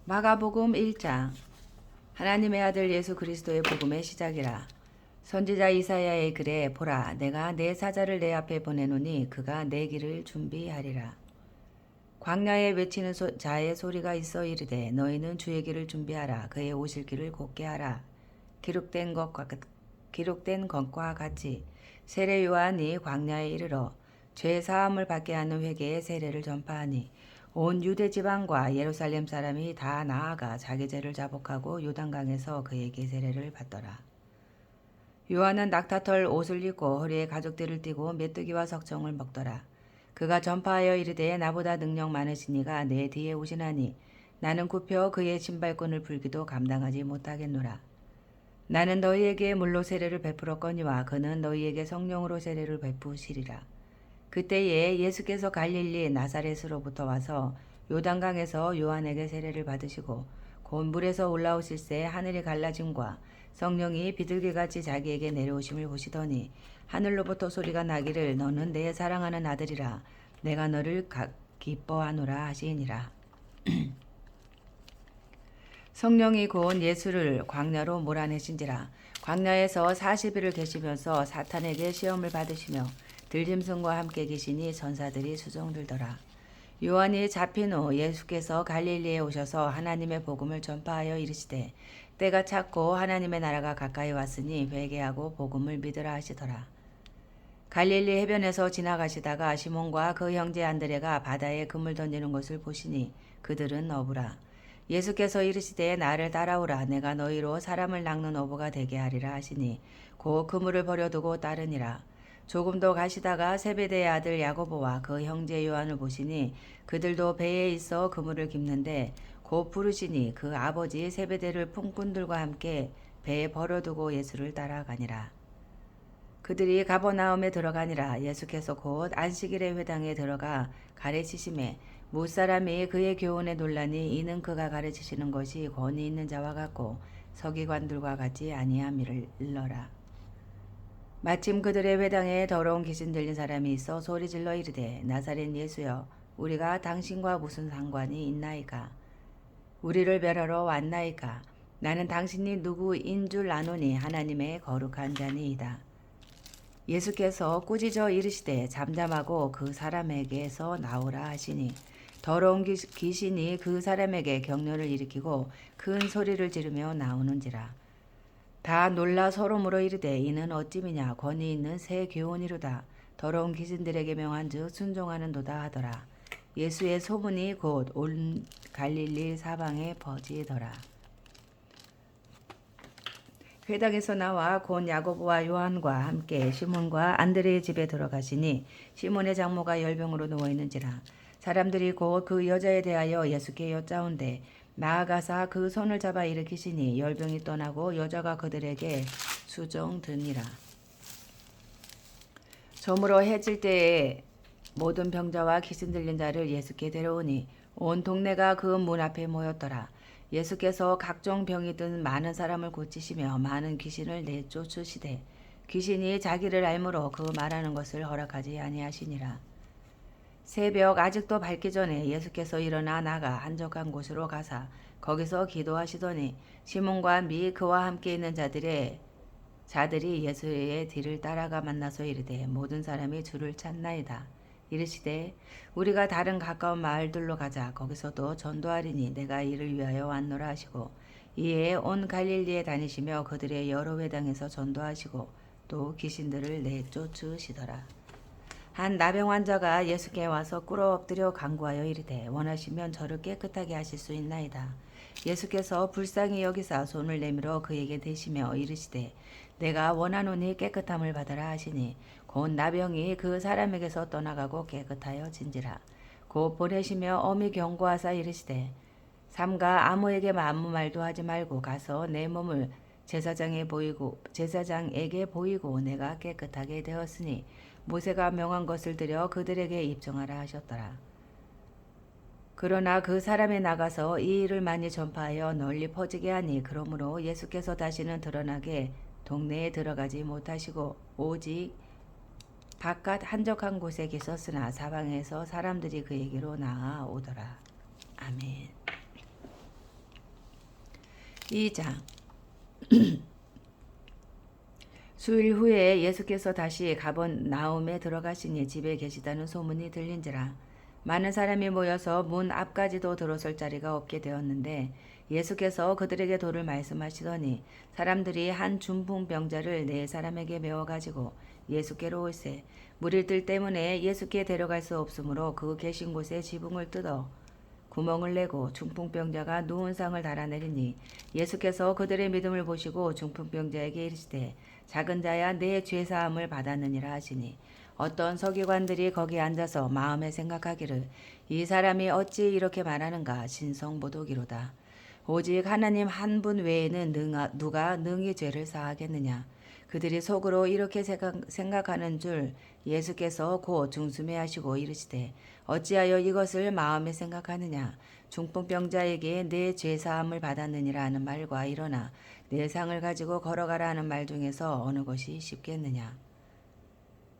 마가복음 1장. 하나님의 아들 예수 그리스도의 복음의 시작이라. 선지자 이사야의 글에 보라, 내가 내 사자를 내 앞에 보내노니 그가 내 길을 준비하리라. 광야에 외치는 자의 소리가 있어 이르되 너희는 주의 길을 준비하라. 그의 오실 길을 곧게 하라. 기록된 것과 같이 세례 요한이 광야에 이르러 죄 사함을 받게 하는 회개의 세례를 전파하니 온 유대 지방과 예루살렘 사람이 다 나아가 자기 죄를 자복하고 요단강에서 그에게 세례를 받더라. 요한은 낙타털 옷을 입고 허리에 가죽띠를 띠고 메뚜기와 석청을 먹더라. 그가 전파하여 이르되 나보다 능력 많으시니가 내 뒤에 오시나니 나는 굽혀 그의 신발끈을 풀기도 감당하지 못하겠노라. 나는 너희에게 물로 세례를 베풀었거니와 그는 너희에게 성령으로 세례를 베푸시리라. 그때에 예수께서 갈릴리 나사렛으로부터 와서 요단강에서 요한에게 세례를 받으시고 곧 물에서 올라오실새 하늘이 갈라짐과 성령이 비둘기같이 자기에게 내려오심을 보시더니 하늘로부터 소리가 나기를 너는 내 사랑하는 아들이라 내가 너를 기뻐하노라 하시니라. 성령이 곧 예수를 광야로 몰아내신지라. 광야에서 40일을 계시면서 사탄에게 시험을 받으시며 들짐승과 함께 계시니 천사들이 수종들더라. 요한이 잡힌 후 예수께서 갈릴리에 오셔서 하나님의 복음을 전파하여 이르시되 때가 찼고 하나님의 나라가 가까이 왔으니 회개하고 복음을 믿으라 하시더라. 갈릴리 해변에서 지나가시다가 시몬과 그 형제 안드레가 바다에 그물 던지는 것을 보시니 그들은 어부라. 예수께서 이르시되 나를 따라오라. 내가 너희로 사람을 낚는 어부가 되게 하리라 하시니 곧 그물을 버려두고 따르니라. 조금 더 가시다가 세베대의 아들 야고보와 그 형제 요한을 보시니 그들도 배에 있어 그물을 깁는데 곧 부르시니 그 아버지 세베대를 품꾼들과 함께 배에 버려두고 예수를 따라가니라. 그들이 가버나움에 들어가니라. 예수께서 곧 안식일의 회당에 들어가 가르치심에 무사람이 그의 교훈에 놀라니 이는 그가 가르치시는 것이 권위 있는 자와 같고 서기관들과 같지 아니함이러라. 마침 그들의 회당에 더러운 귀신 들린 사람이 있어 소리질러 이르되 나사렛 예수여 우리가 당신과 무슨 상관이 있나이까. 우리를 멸하러 왔나이까. 나는 당신이 누구인 줄 아노니 하나님의 거룩한 자니이다. 예수께서 꾸짖어 이르시되 잠잠하고 그 사람에게서 나오라 하시니 더러운 귀신이 그 사람에게 격려를 일으키고 큰 소리를 지르며 나오는지라. 다 놀라 서로 물어 이르되 이는 어찌미냐. 권위 있는 새 교훈이로다. 더러운 귀신들에게 명한즉 순종하는도다 하더라. 예수의 소문이 곧 온 갈릴리 사방에 퍼지더라. 회당에서 나와 곧 야고보와 요한과 함께 시몬과 안드레의 집에 들어가시니 시몬의 장모가 열병으로 누워있는지라. 사람들이 곧 그 여자에 대하여 예수께 여짜온대 나아가사 그 손을 잡아 일으키시니 열병이 떠나고 여자가 그들에게 수종드니라. 저물어 해질 때에 모든 병자와 귀신 들린 자를 예수께 데려오니 온 동네가 그 문 앞에 모였더라. 예수께서 각종 병이 든 많은 사람을 고치시며 많은 귀신을 내쫓으시되 귀신이 자기를 알므로 그 말하는 것을 허락하지 아니하시니라. 새벽 아직도 밝기 전에 예수께서 일어나 나가 한적한 곳으로 가사 거기서 기도하시더니 시몬과 미 그와 함께 있는 자들이 예수의 뒤를 따라가 만나서 이르되 모든 사람이 주를 찾나이다. 이르시되 우리가 다른 가까운 마을들로 가자. 거기서도 전도하리니 내가 이를 위하여 왔노라 하시고 이에 온 갈릴리에 다니시며 그들의 여러 회당에서 전도하시고 또 귀신들을 내쫓으시더라. 한 나병 환자가 예수께 와서 꿇어 엎드려 간구하여 이르되 원하시면 저를 깨끗하게 하실 수 있나이다. 예수께서 불쌍히 여기사 손을 내밀어 그에게 대시며 이르시되 내가 원하노니 깨끗함을 받아라 하시니 곧 나병이 그 사람에게서 떠나가고 깨끗하여 진지라. 곧 보내시며 엄히 경고하사 이르시되 삼가 아무에게 아무 말도 하지 말고 가서 내 몸을 제사장에게 보이고 내가 깨끗하게 되었으니 모세가 명한 것을 들여 그들에게 입증하라 하셨더라. 그러나 그 사람이 나가서 이 일을 많이 전파하여 널리 퍼지게 하니 그러므로 예수께서 다시는 드러나게 동네에 들어가지 못하시고 오직 바깥 한적한 곳에 계셨으나 사방에서 사람들이 그에게로 나아오더라. 아멘. 2장. 수일 후에 예수께서 다시 가버나움에 들어가시니 집에 계시다는 소문이 들린지라. 많은 사람이 모여서 문 앞까지도 들어설 자리가 없게 되었는데 예수께서 그들에게 도를 말씀하시더니 사람들이 한 중풍병자를 네 사람에게 메워 가지고 예수께로 올세 무리들 때문에 예수께 데려갈 수 없으므로 그 계신 곳에 지붕을 뜯어 구멍을 내고 중풍병자가 누운 상을 달아내리니 예수께서 그들의 믿음을 보시고 중풍병자에게 이르시되 작은 자야 내 죄사함을 받았느니라 하시니 어떤 서기관들이 거기 앉아서 마음에 생각하기를 이 사람이 어찌 이렇게 말하는가 신성모독이로다. 오직 하나님 한 분 외에는 누가 능히 죄를 사하겠느냐. 그들이 속으로 이렇게 생각하는 줄 예수께서 곧 중수매하시고 이르시되 어찌하여 이것을 마음에 생각하느냐. 중풍병자에게 내 죄사함을 받았느니라 하는 말과 일어나 내 상을 가지고 걸어가라 하는 말 중에서 어느 것이 쉽겠느냐.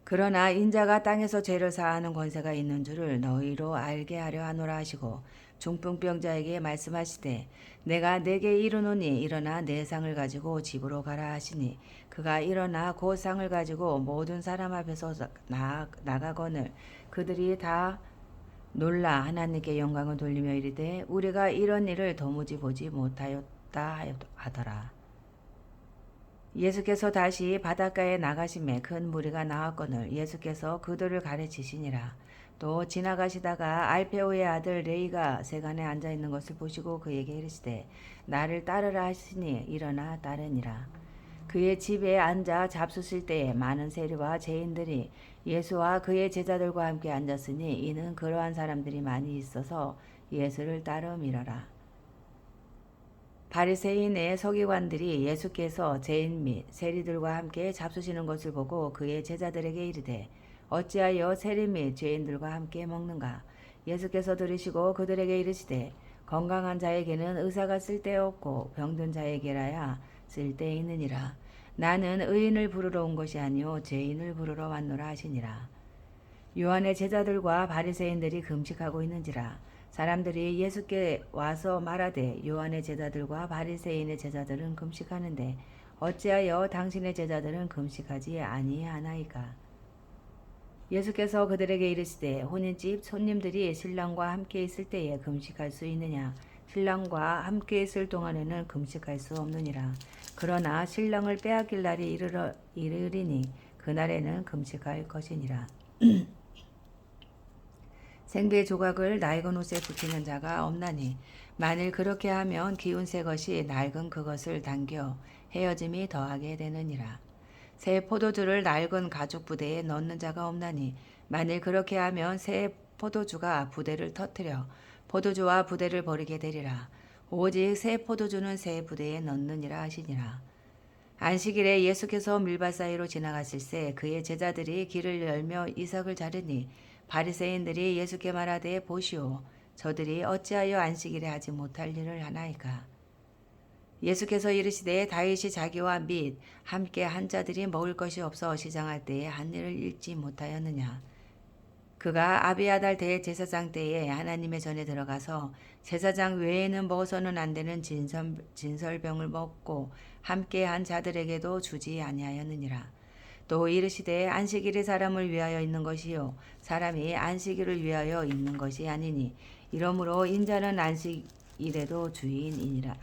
그러나 인자가 땅에서 죄를 사하는 권세가 있는 줄을 너희로 알게 하려 하노라 하시고 중풍병자에게 말씀하시되 내가 내게 이르노니 일어나 내 상을 가지고 집으로 가라 하시니 그가 일어나 그 상을 가지고 모든 사람 앞에서 나가거늘 그들이 다 놀라 하나님께 영광을 돌리며 이르되 우리가 이런 일을 도무지 보지 못하였다 하더라. 예수께서 다시 바닷가에 나가심에 큰 무리가 나왔거늘 예수께서 그들을 가르치시니라. 또 지나가시다가 알페오의 아들 레이가 세간에 앉아 있는 것을 보시고 그에게 이르시되 나를 따르라 하시니 일어나 따르니라. 그의 집에 앉아 잡수실 때에 많은 세리와 죄인들이 예수와 그의 제자들과 함께 앉았으니 이는 그러한 사람들이 많이 있어서 예수를 따름이러라. 바리새인의 서기관들이 예수께서 죄인 및 세리들과 함께 잡수시는 것을 보고 그의 제자들에게 이르되 어찌하여 세리 및 죄인들과 함께 먹는가. 예수께서 들으시고 그들에게 이르시되 건강한 자에게는 의사가 쓸데없고 병든 자에게라야 쓸데있느니라. 나는 의인을 부르러 온 것이 아니요 죄인을 부르러 왔노라 하시니라. 요한의 제자들과 바리새인들이 금식하고 있는지라. 사람들이 예수께 와서 말하되 요한의 제자들과 바리새인의 제자들은 금식하는데 어찌하여 당신의 제자들은 금식하지 아니하나이까. 예수께서 그들에게 이르시되 혼인집 손님들이 신랑과 함께 있을 때에 금식할 수 있느냐. 신랑과 함께 있을 동안에는 금식할 수 없느니라. 그러나 신랑을 빼앗길 날이 이르리니 그날에는 금식할 것이니라. 생배 조각을 낡은 옷에 붙이는 자가 없나니 만일 그렇게 하면 기운 새 것이 낡은 그것을 당겨 헤어짐이 더하게 되느니라. 새 포도주를 낡은 가죽 부대에 넣는 자가 없나니 만일 그렇게 하면 새 포도주가 부대를 터뜨려 포도주와 부대를 버리게 되리라. 오직 새 포도주는 새 부대에 넣느니라 하시니라. 안식일에 예수께서 밀밭 사이로 지나가실새 그의 제자들이 길을 열며 이삭을 자르니 바리새인들이 예수께 말하되 보시오 저들이 어찌하여 안식일에 하지 못할 일을 하나이까. 예수께서 이르시되 다윗이 자기와 및 함께 한 자들이 먹을 것이 없어 시장할 때에 한 일을 잃지 못하였느냐. 그가 아비아달 대제사장 때에 하나님의 전에 들어가서 제사장 외에는 먹어서는 안 되는 진설병을 먹고 함께 한 자들에게도 주지 아니하였느니라. 또 이르시되 안식일이 사람을 위하여 있는 것이요 사람이 안식일을 위하여 있는 것이 아니니 이러므로 인자는 안식일에도 주인이니라.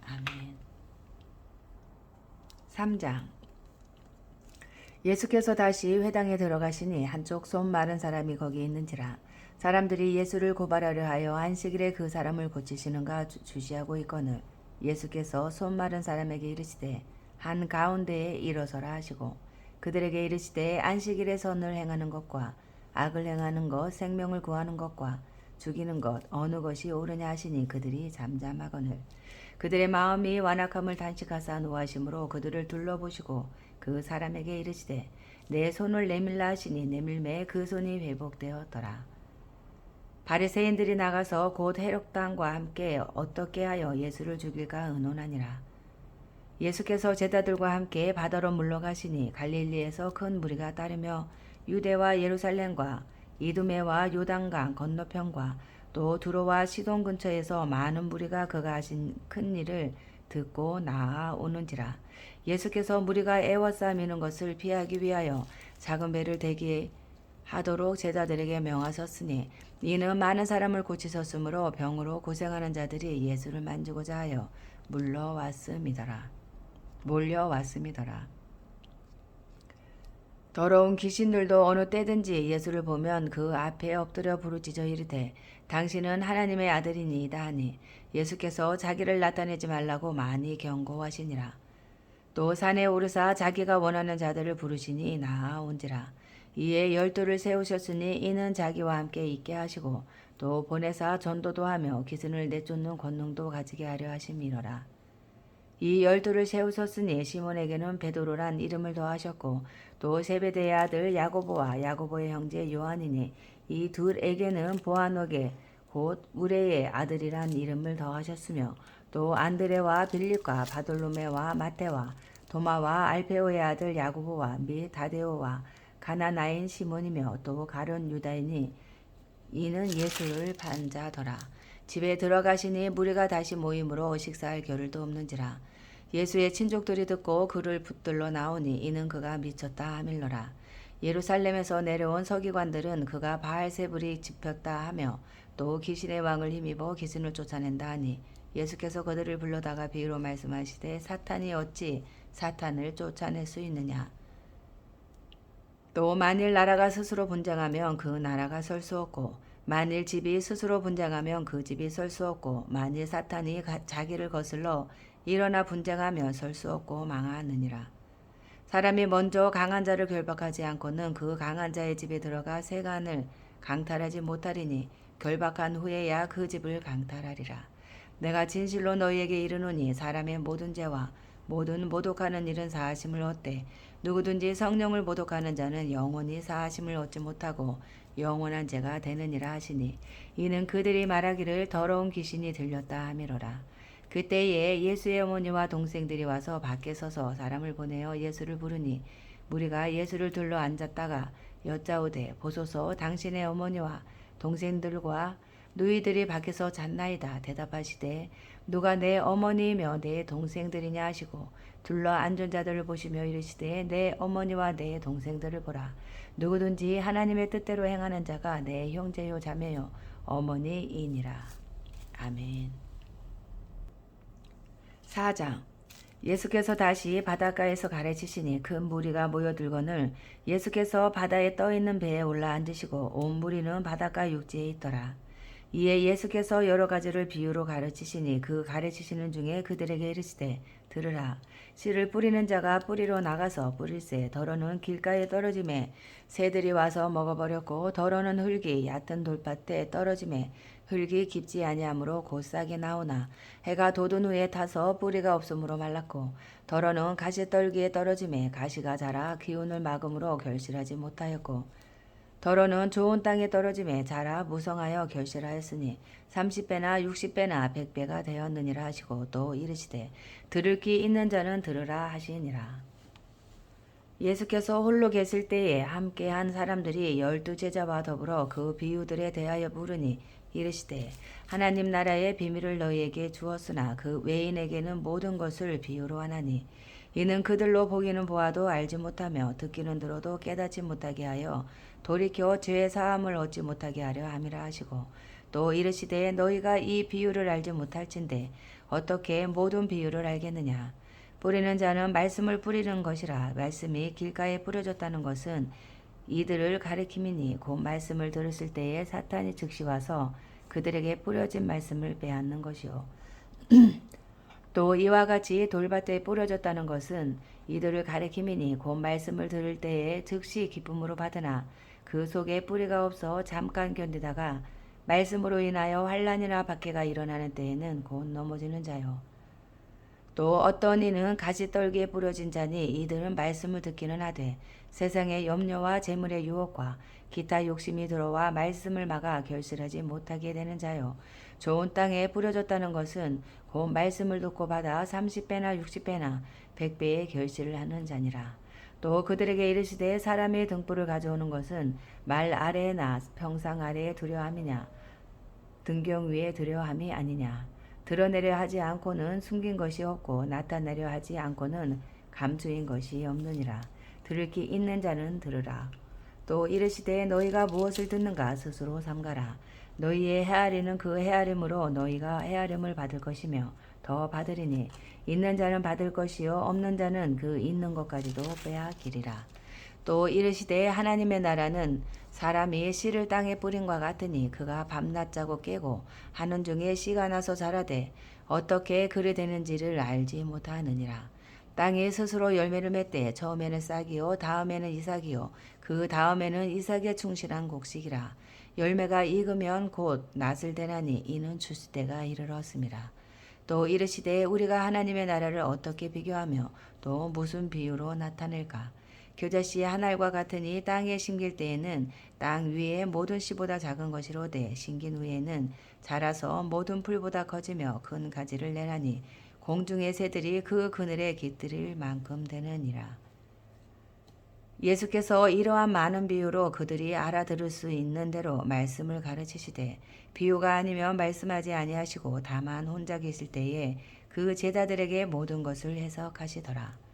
아멘. 3장. 예수께서 다시 회당에 들어가시니 한쪽 손 마른 사람이 거기 있는지라. 사람들이 예수를 고발하려 하여 안식일에 그 사람을 고치시는가 주시하고 있거늘 예수께서 손 마른 사람에게 이르시되 한 가운데에 일어서라 하시고 그들에게 이르시되 안식일에 선을 행하는 것과 악을 행하는 것 생명을 구하는 것과 죽이는 것 어느 것이 옳으냐 하시니 그들이 잠잠하거늘 그들의 마음이 완악함을 단식하사 노하심으로 그들을 둘러보시고 그 사람에게 이르시되 내 손을 내밀라 하시니 내밀매 그 손이 회복되었더라. 바리새인들이 나가서 곧 헤롯당과 함께 어떻게 하여 예수를 죽일까 의논하니라. 예수께서 제자들과 함께 바다로 물러가시니 갈릴리에서 큰 무리가 따르며 유대와 예루살렘과 이두메와 요단강 건너편과 또 두로와 시돈 근처에서 많은 무리가 그가 하신 큰 일을 듣고 나아오는지라. 예수께서 무리가 애워싸미는 것을 피하기 위하여 작은 배를 대기하도록 제자들에게 명하셨으니 이는 많은 사람을 고치셨으므로 병으로 고생하는 자들이 예수를 만지고자 하여 몰려왔음이더라. 더러운 귀신들도 어느 때든지 예수를 보면 그 앞에 엎드려 부르짖어 이르되 당신은 하나님의 아들이니이다 하니 예수께서 자기를 나타내지 말라고 많이 경고하시니라. 또 산에 오르사 자기가 원하는 자들을 부르시니 나아온지라. 이에 12를 세우셨으니 이는 자기와 함께 있게 하시고 또 보내사 전도도 하며 기근을 내쫓는 권능도 가지게 하려 하심이로라. 이 12를 세우셨으니 시몬에게는 베드로란 이름을 더하셨고 또 세베대의 아들 야고보와 야고보의 형제 요한이니 이 둘에게는 보아너게 곧 우레의 아들이란 이름을 더하셨으며 또 안드레와 빌립과 바돌로메와 마테와 도마와 알페오의 아들 야고보와 및 다데오와 가나나인 시몬이며 또 가룟 유다이니 이는 예수를 반자더라. 집에 들어가시니 무리가 다시 모임으로 식사할 겨를도 없는지라. 예수의 친족들이 듣고 그를 붙들러 나오니 이는 그가 미쳤다 하밀러라. 예루살렘에서 내려온 서기관들은 그가 바알세불이 집혔다 하며 또 귀신의 왕을 힘입어 귀신을 쫓아낸다 하니 예수께서 그들을 불러다가 비유로 말씀하시되 사탄이 어찌 사탄을 쫓아낼 수 있느냐. 또 만일 나라가 스스로 분쟁하면 그 나라가 설 수 없고 만일 집이 스스로 분쟁하면 그 집이 설 수 없고 만일 사탄이 자기를 거슬러 일어나 분쟁하면 설 수 없고 망하느니라. 사람이 먼저 강한 자를 결박하지 않고는 그 강한 자의 집에 들어가 세간을 강탈하지 못하리니 결박한 후에야 그 집을 강탈하리라. 내가 진실로 너희에게 이르노니 사람의 모든 죄와 모든 모독하는 일은 사하심을 얻되 누구든지 성령을 모독하는 자는 영원히 사하심을 얻지 못하고 영원한 죄가 되느니라 하시니 이는 그들이 말하기를 더러운 귀신이 들렸다 하미로라. 그때에 예수의 어머니와 동생들이 와서 밖에 서서 사람을 보내어 예수를 부르니 무리가 예수를 둘러 앉았다가 여짜오되 보소서 당신의 어머니와 동생들과 누이들이 밖에서 잤나이다. 대답하시되 누가 내 어머니이며 내 동생들이냐 하시고 둘러 앉은 자들을 보시며 이르시되 내 어머니와 내 동생들을 보라. 누구든지 하나님의 뜻대로 행하는 자가 내 형제요 자매요 어머니이니라. 아멘. 4장. 예수께서 다시 바닷가에서 가르치시니 큰 무리가 모여들거늘 예수께서 바다에 떠있는 배에 올라 앉으시고 온 무리는 바닷가 육지에 있더라. 이에 예수께서 여러 가지를 비유로 가르치시니 그 가르치시는 중에 그들에게 이르시되 들으라. 씨를 뿌리는 자가 뿌리로 나가서 뿌릴새 더러는 길가에 떨어짐에 새들이 와서 먹어버렸고 더러는 흙이 얕은 돌밭에 떨어짐에 흙이 깊지 아니하므로 곧 싹이 나오나 해가 돋은 후에 타서 뿌리가 없으므로 말랐고 더러는 가시떨기에 떨어짐에 가시가 자라 기운을 막음으로 결실하지 못하였고 더러는 좋은 땅에 떨어짐에 자라 무성하여 결실하였으니 30배나 60배나 100배가 되었느니라 하시고 또 이르시되 들을 귀 있는 자는 들으라 하시니라. 예수께서 홀로 계실 때에 함께한 사람들이 12제자와 더불어 그 비유들에 대하여 물으니 이르시되 하나님 나라의 비밀을 너희에게 주었으나 그 외인에게는 모든 것을 비유로 하나니 이는 그들로 보기는 보아도 알지 못하며 듣기는 들어도 깨닫지 못하게 하여 돌이켜 죄의 사함을 얻지 못하게 하려 함이라 하시고 또 이르시되 너희가 이 비유를 알지 못할진대 어떻게 모든 비유를 알겠느냐. 뿌리는 자는 말씀을 뿌리는 것이라. 말씀이 길가에 뿌려졌다는 것은 이들을 가리킴이니 곧 말씀을 들었을 때에 사탄이 즉시 와서 그들에게 뿌려진 말씀을 빼앗는 것이요. 또 이와 같이 돌밭에 뿌려졌다는 것은 이들을 가리킴이니 곧 말씀을 들을 때에 즉시 기쁨으로 받으나 그 속에 뿌리가 없어 잠깐 견디다가 말씀으로 인하여 환난이나 박해가 일어나는 때에는 곧 넘어지는 자요. 또 어떤 이는 가시떨기에 뿌려진 자니 이들은 말씀을 듣기는 하되 세상의 염려와 재물의 유혹과 기타 욕심이 들어와 말씀을 막아 결실하지 못하게 되는 자요. 좋은 땅에 뿌려졌다는 것은 곧 말씀을 듣고 받아 30배나 60배나 100배의 결실을 하는 자니라. 또 그들에게 이르시되 사람의 등불을 가져오는 것은 말 아래나 평상 아래에 두려 함이냐. 등경 위에 드려 함이 아니냐. 드러내려 하지 않고는 숨긴 것이 없고 나타내려 하지 않고는 감추인 것이 없느니라. 들을 귀 있는 자는 들으라. 또 이르시되 너희가 무엇을 듣는가 스스로 삼가라. 너희의 헤아리는 그 헤아림으로 너희가 헤아림을 받을 것이며 더 받으리니 있는 자는 받을 것이요 없는 자는 그 있는 것까지도 빼앗기리라. 또 이르시되 하나님의 나라는 사람이 씨를 땅에 뿌린과 같으니 그가 밤낮 자고 깨고 하는 중에 씨가 나서 자라되 어떻게 그리 되는지를 알지 못하느니라. 땅이 스스로 열매를 맺되 처음에는 싹이요 다음에는 이삭이요 그 다음에는 이삭에 충실한 곡식이라. 열매가 익으면 곧 낫을 대나니 이는 추수 때가 이르렀음이라. 또 이르시되 우리가 하나님의 나라를 어떻게 비교하며 또 무슨 비유로 나타낼까. 겨자씨 한 알과 같으니 땅에 심길 때에는 땅 위에 모든 씨보다 작은 것이로되 심긴 후에는 자라서 모든 풀보다 커지며 큰 가지를 내나니 공중의 새들이 그 그늘에 깃들일 만큼 되느니라. 예수께서 이러한 많은 비유로 그들이 알아들을 수 있는 대로 말씀을 가르치시되 비유가 아니면 말씀하지 아니하시고 다만 혼자 계실 때에 그 제자들에게 모든 것을 해석하시더라.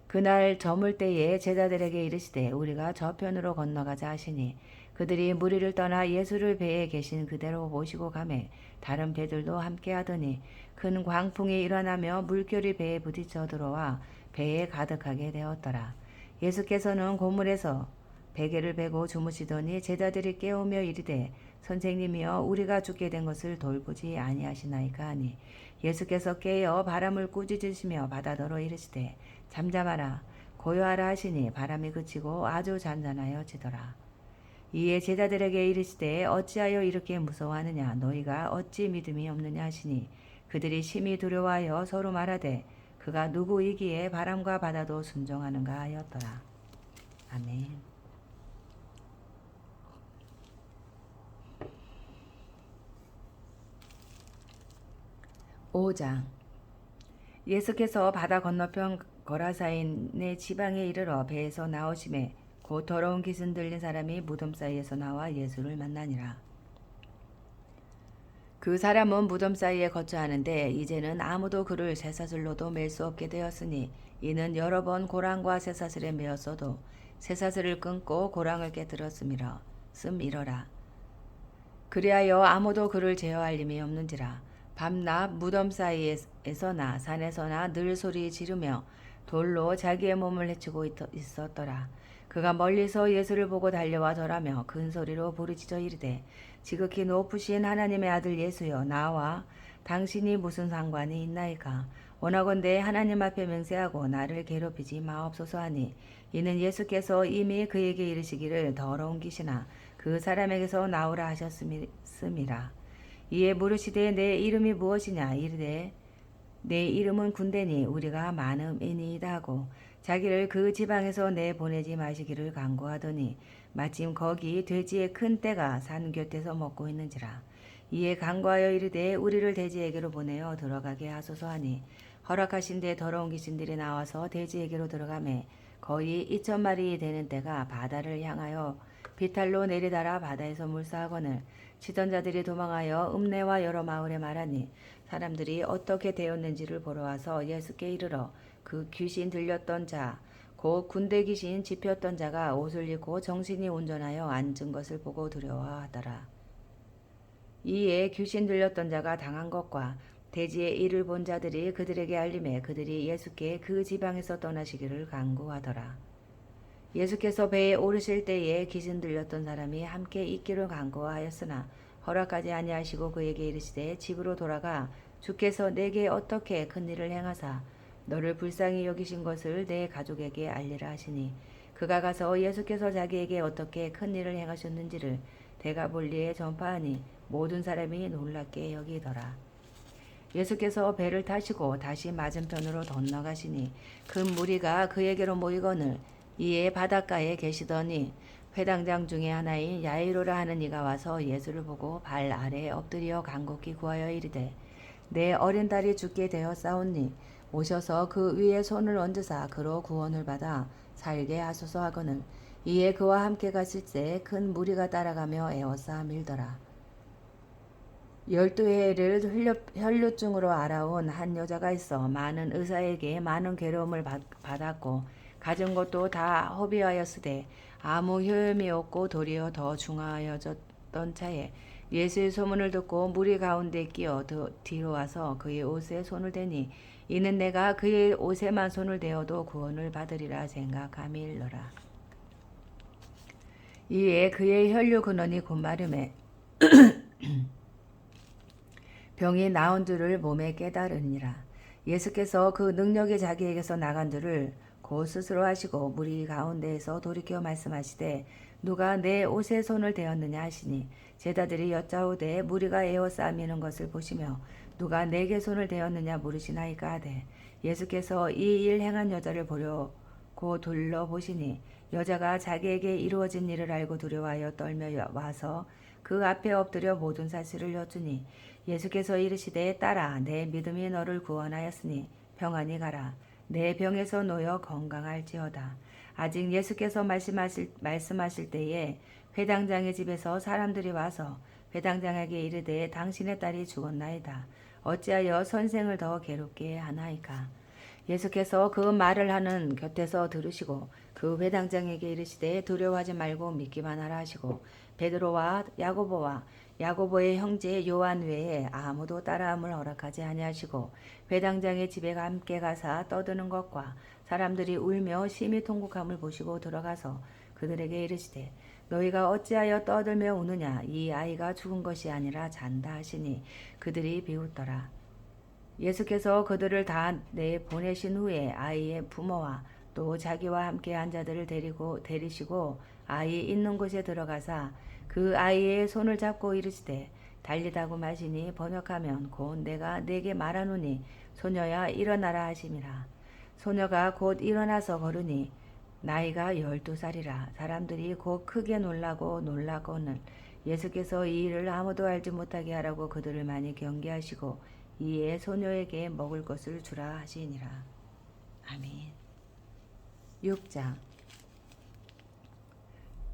그날 저물 때에 제자들에게 이르시되 우리가 저편으로 건너가자 하시니 그들이 무리를 떠나 예수를 배에 계신 그대로 모시고 가매 다른 배들도 함께 하더니 큰 광풍이 일어나며 물결이 배에 부딪혀 들어와 배에 가득하게 되었더라. 예수께서는 고물에서 베개를 베고 주무시더니 제자들이 깨우며 이르되 선생님이여 우리가 죽게 된 것을 돌보지 아니하시나이까 하니 예수께서 깨어 바람을 꾸짖으시며 바다더러 이르시되 잠잠하라 고요하라 하시니 바람이 그치고 아주 잔잔하여지더라. 이에 제자들에게 이르시되 어찌하여 이렇게 무서워하느냐 너희가 어찌 믿음이 없느냐 하시니 그들이 심히 두려워하여 서로 말하되 그가 누구이기에 바람과 바다도 순종하는가 하였더라. 아멘. 5장. 예수께서 바다 건너편 거라사인의 지방에 이르러 배에서 나오심에 곧 더러운 기승 들린 사람이 무덤 사이에서 나와 예수를 만나니라. 그 사람은 무덤 사이에 거처하는데 이제는 아무도 그를 쇠사슬로도 맬 수 없게 되었으니 이는 여러 번 고랑과 쇠사슬에 매었어도 쇠사슬을 끊고 고랑을 깨뜨렸음이라. 그리하여 아무도 그를 제어할 힘이 없는지라. 밤낮 무덤 사이에서나 산에서나 늘 소리 지르며 돌로 자기의 몸을 해치고 있었더라. 그가 멀리서 예수를 보고 달려와 절하며 큰 소리로 부르짖어 이르되 지극히 높으신 하나님의 아들 예수여 나와 당신이 무슨 상관이 있나이까. 원하건대 하나님 앞에 맹세하고 나를 괴롭히지 마옵소서 하니 이는 예수께서 이미 그에게 이르시기를 더러운 귀신아 그 사람에게서 나오라 하셨음이라. 이에 물으시되 내 이름이 무엇이냐 이르되 내 이름은 군대니 우리가 많음이니이다 하고 자기를 그 지방에서 내보내지 마시기를 간구하더니 마침 거기 돼지의 큰 떼가 산 곁에서 먹고 있는지라. 이에 간구하여 이르되 우리를 돼지에게로 보내어 들어가게 하소서 하니 허락하신데 더러운 귀신들이 나와서 돼지에게로 들어가매 거의 2,000마리 되는 떼가 바다를 향하여 비탈로 내리달아 바다에서 물사하거늘 치던 자들이 도망하여 읍내와 여러 마을에 말하니 사람들이 어떻게 되었는지를 보러 와서 예수께 이르러 그 귀신 들렸던 자 곧 군대 귀신 집혔던 자가 옷을 입고 정신이 온전하여 앉은 것을 보고 두려워하더라. 이에 귀신 들렸던 자가 당한 것과 대지의 일을 본 자들이 그들에게 알림해 그들이 예수께 그 지방에서 떠나시기를 간구하더라. 예수께서 배에 오르실 때에 귀신 들렸던 사람이 함께 있기를 간구하였으나 허락하지 아니하시고 그에게 이르시되 집으로 돌아가 주께서 내게 어떻게 큰 일을 행하사 너를 불쌍히 여기신 것을 내 가족에게 알리라 하시니 그가 가서 예수께서 자기에게 어떻게 큰 일을 행하셨는지를 데가볼리에 전파하니 모든 사람이 놀랍게 여기더라. 예수께서 배를 타시고 다시 맞은편으로 건너가시니 큰 무리가 그에게로 모이거늘 이에 바닷가에 계시더니 회당장 중에 하나인 야이로라 하는 이가 와서 예수를 보고 발 아래에 엎드려 간곡히 구하여 이르되 내 어린 딸이 죽게 되었사오니 오셔서 그 위에 손을 얹으사 그로 구원을 받아 살게 하소서 하거늘 이에 그와 함께 갔을 때 큰 무리가 따라가며 애워싸 밀더라. 12회를 혈류증으로 알아온 한 여자가 있어 많은 의사에게 많은 괴로움을 받았고 가진 것도 다 허비하였으되 아무 효험이 없고 도리어 더 중하여졌던 차에 예수의 소문을 듣고 무리 가운데 끼어 뒤로 와서 그의 옷에 손을 대니 이는 내가 그의 옷에만 손을 대어도 구원을 받으리라 생각함일러라. 이에 그의 혈류 근원이 곧 마름에 병이 나은 줄을 몸에 깨달으니라. 예수께서 그 능력이 자기에게서 나간 줄을 곧 스스로 하시고 무리 가운데에서 돌이켜 말씀하시되 누가 내 옷에 손을 대었느냐 하시니 제자들이 여짜오되 무리가 에워싸미는 것을 보시며 누가 내게 손을 대었느냐 물으시나이까 하되 예수께서 이 일 행한 여자를 보려고 둘러보시니 여자가 자기에게 이루어진 일을 알고 두려워하여 떨며 와서 그 앞에 엎드려 모든 사실을 여쭈니 예수께서 이르시되 딸아 내 믿음이 너를 구원하였으니 평안히 가라. 내 병에서 놓여 건강할지어다. 아직 예수께서 말씀하실 때에 회당장의 집에서 사람들이 와서 회당장에게 이르되 당신의 딸이 죽었나이다. 어찌하여 선생을 더 괴롭게 하나이까. 예수께서 그 말을 하는 곁에서 들으시고 그 회당장에게 이르시되 두려워하지 말고 믿기만 하라 하시고 베드로와 야고보의 형제 요한 외에 아무도 따라함을 허락하지 아니하시고 회당장의 집에 함께 가사 떠드는 것과 사람들이 울며 심히 통곡함을 보시고 들어가서 그들에게 이르시되 너희가 어찌하여 떠들며 우느냐 이 아이가 죽은 것이 아니라 잔다 하시니 그들이 비웃더라. 예수께서 그들을 다 내보내신 후에 아이의 부모와 또 자기와 함께 한 자들을 데리시고 아이 있는 곳에 들어가사 그 아이의 손을 잡고 이르시되 달리다고 마시니 번역하면 곧 내가 내게 말하노니 소녀야 일어나라 하심이라. 소녀가 곧 일어나서 걸으니 나이가 12살이라. 사람들이 곧 크게 놀라거늘 예수께서 이 일을 아무도 알지 못하게 하라고 그들을 많이 경계하시고 이에 소녀에게 먹을 것을 주라 하시니라. 아멘. 6장.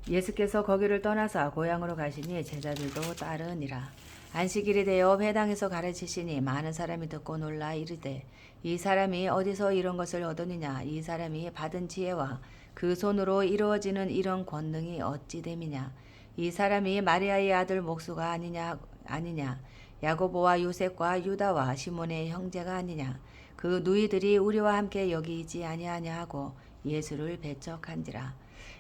예수께서 거기를 떠나서 고향으로 가시니 제자들도 따르니라. 안식일이 되어 회당에서 가르치시니 많은 사람이 듣고 놀라 이르되 이 사람이 어디서 이런 것을 얻으느냐. 이 사람이 받은 지혜와 그 손으로 이루어지는 이런 권능이 어찌 됨이냐. 이 사람이 마리아의 아들 목수가 아니냐. 야고보와 요셉과 유다와 시몬의 형제가 아니냐. 그 누이들이 우리와 함께 여기 있지 아니하냐 하고 예수를 배척한지라.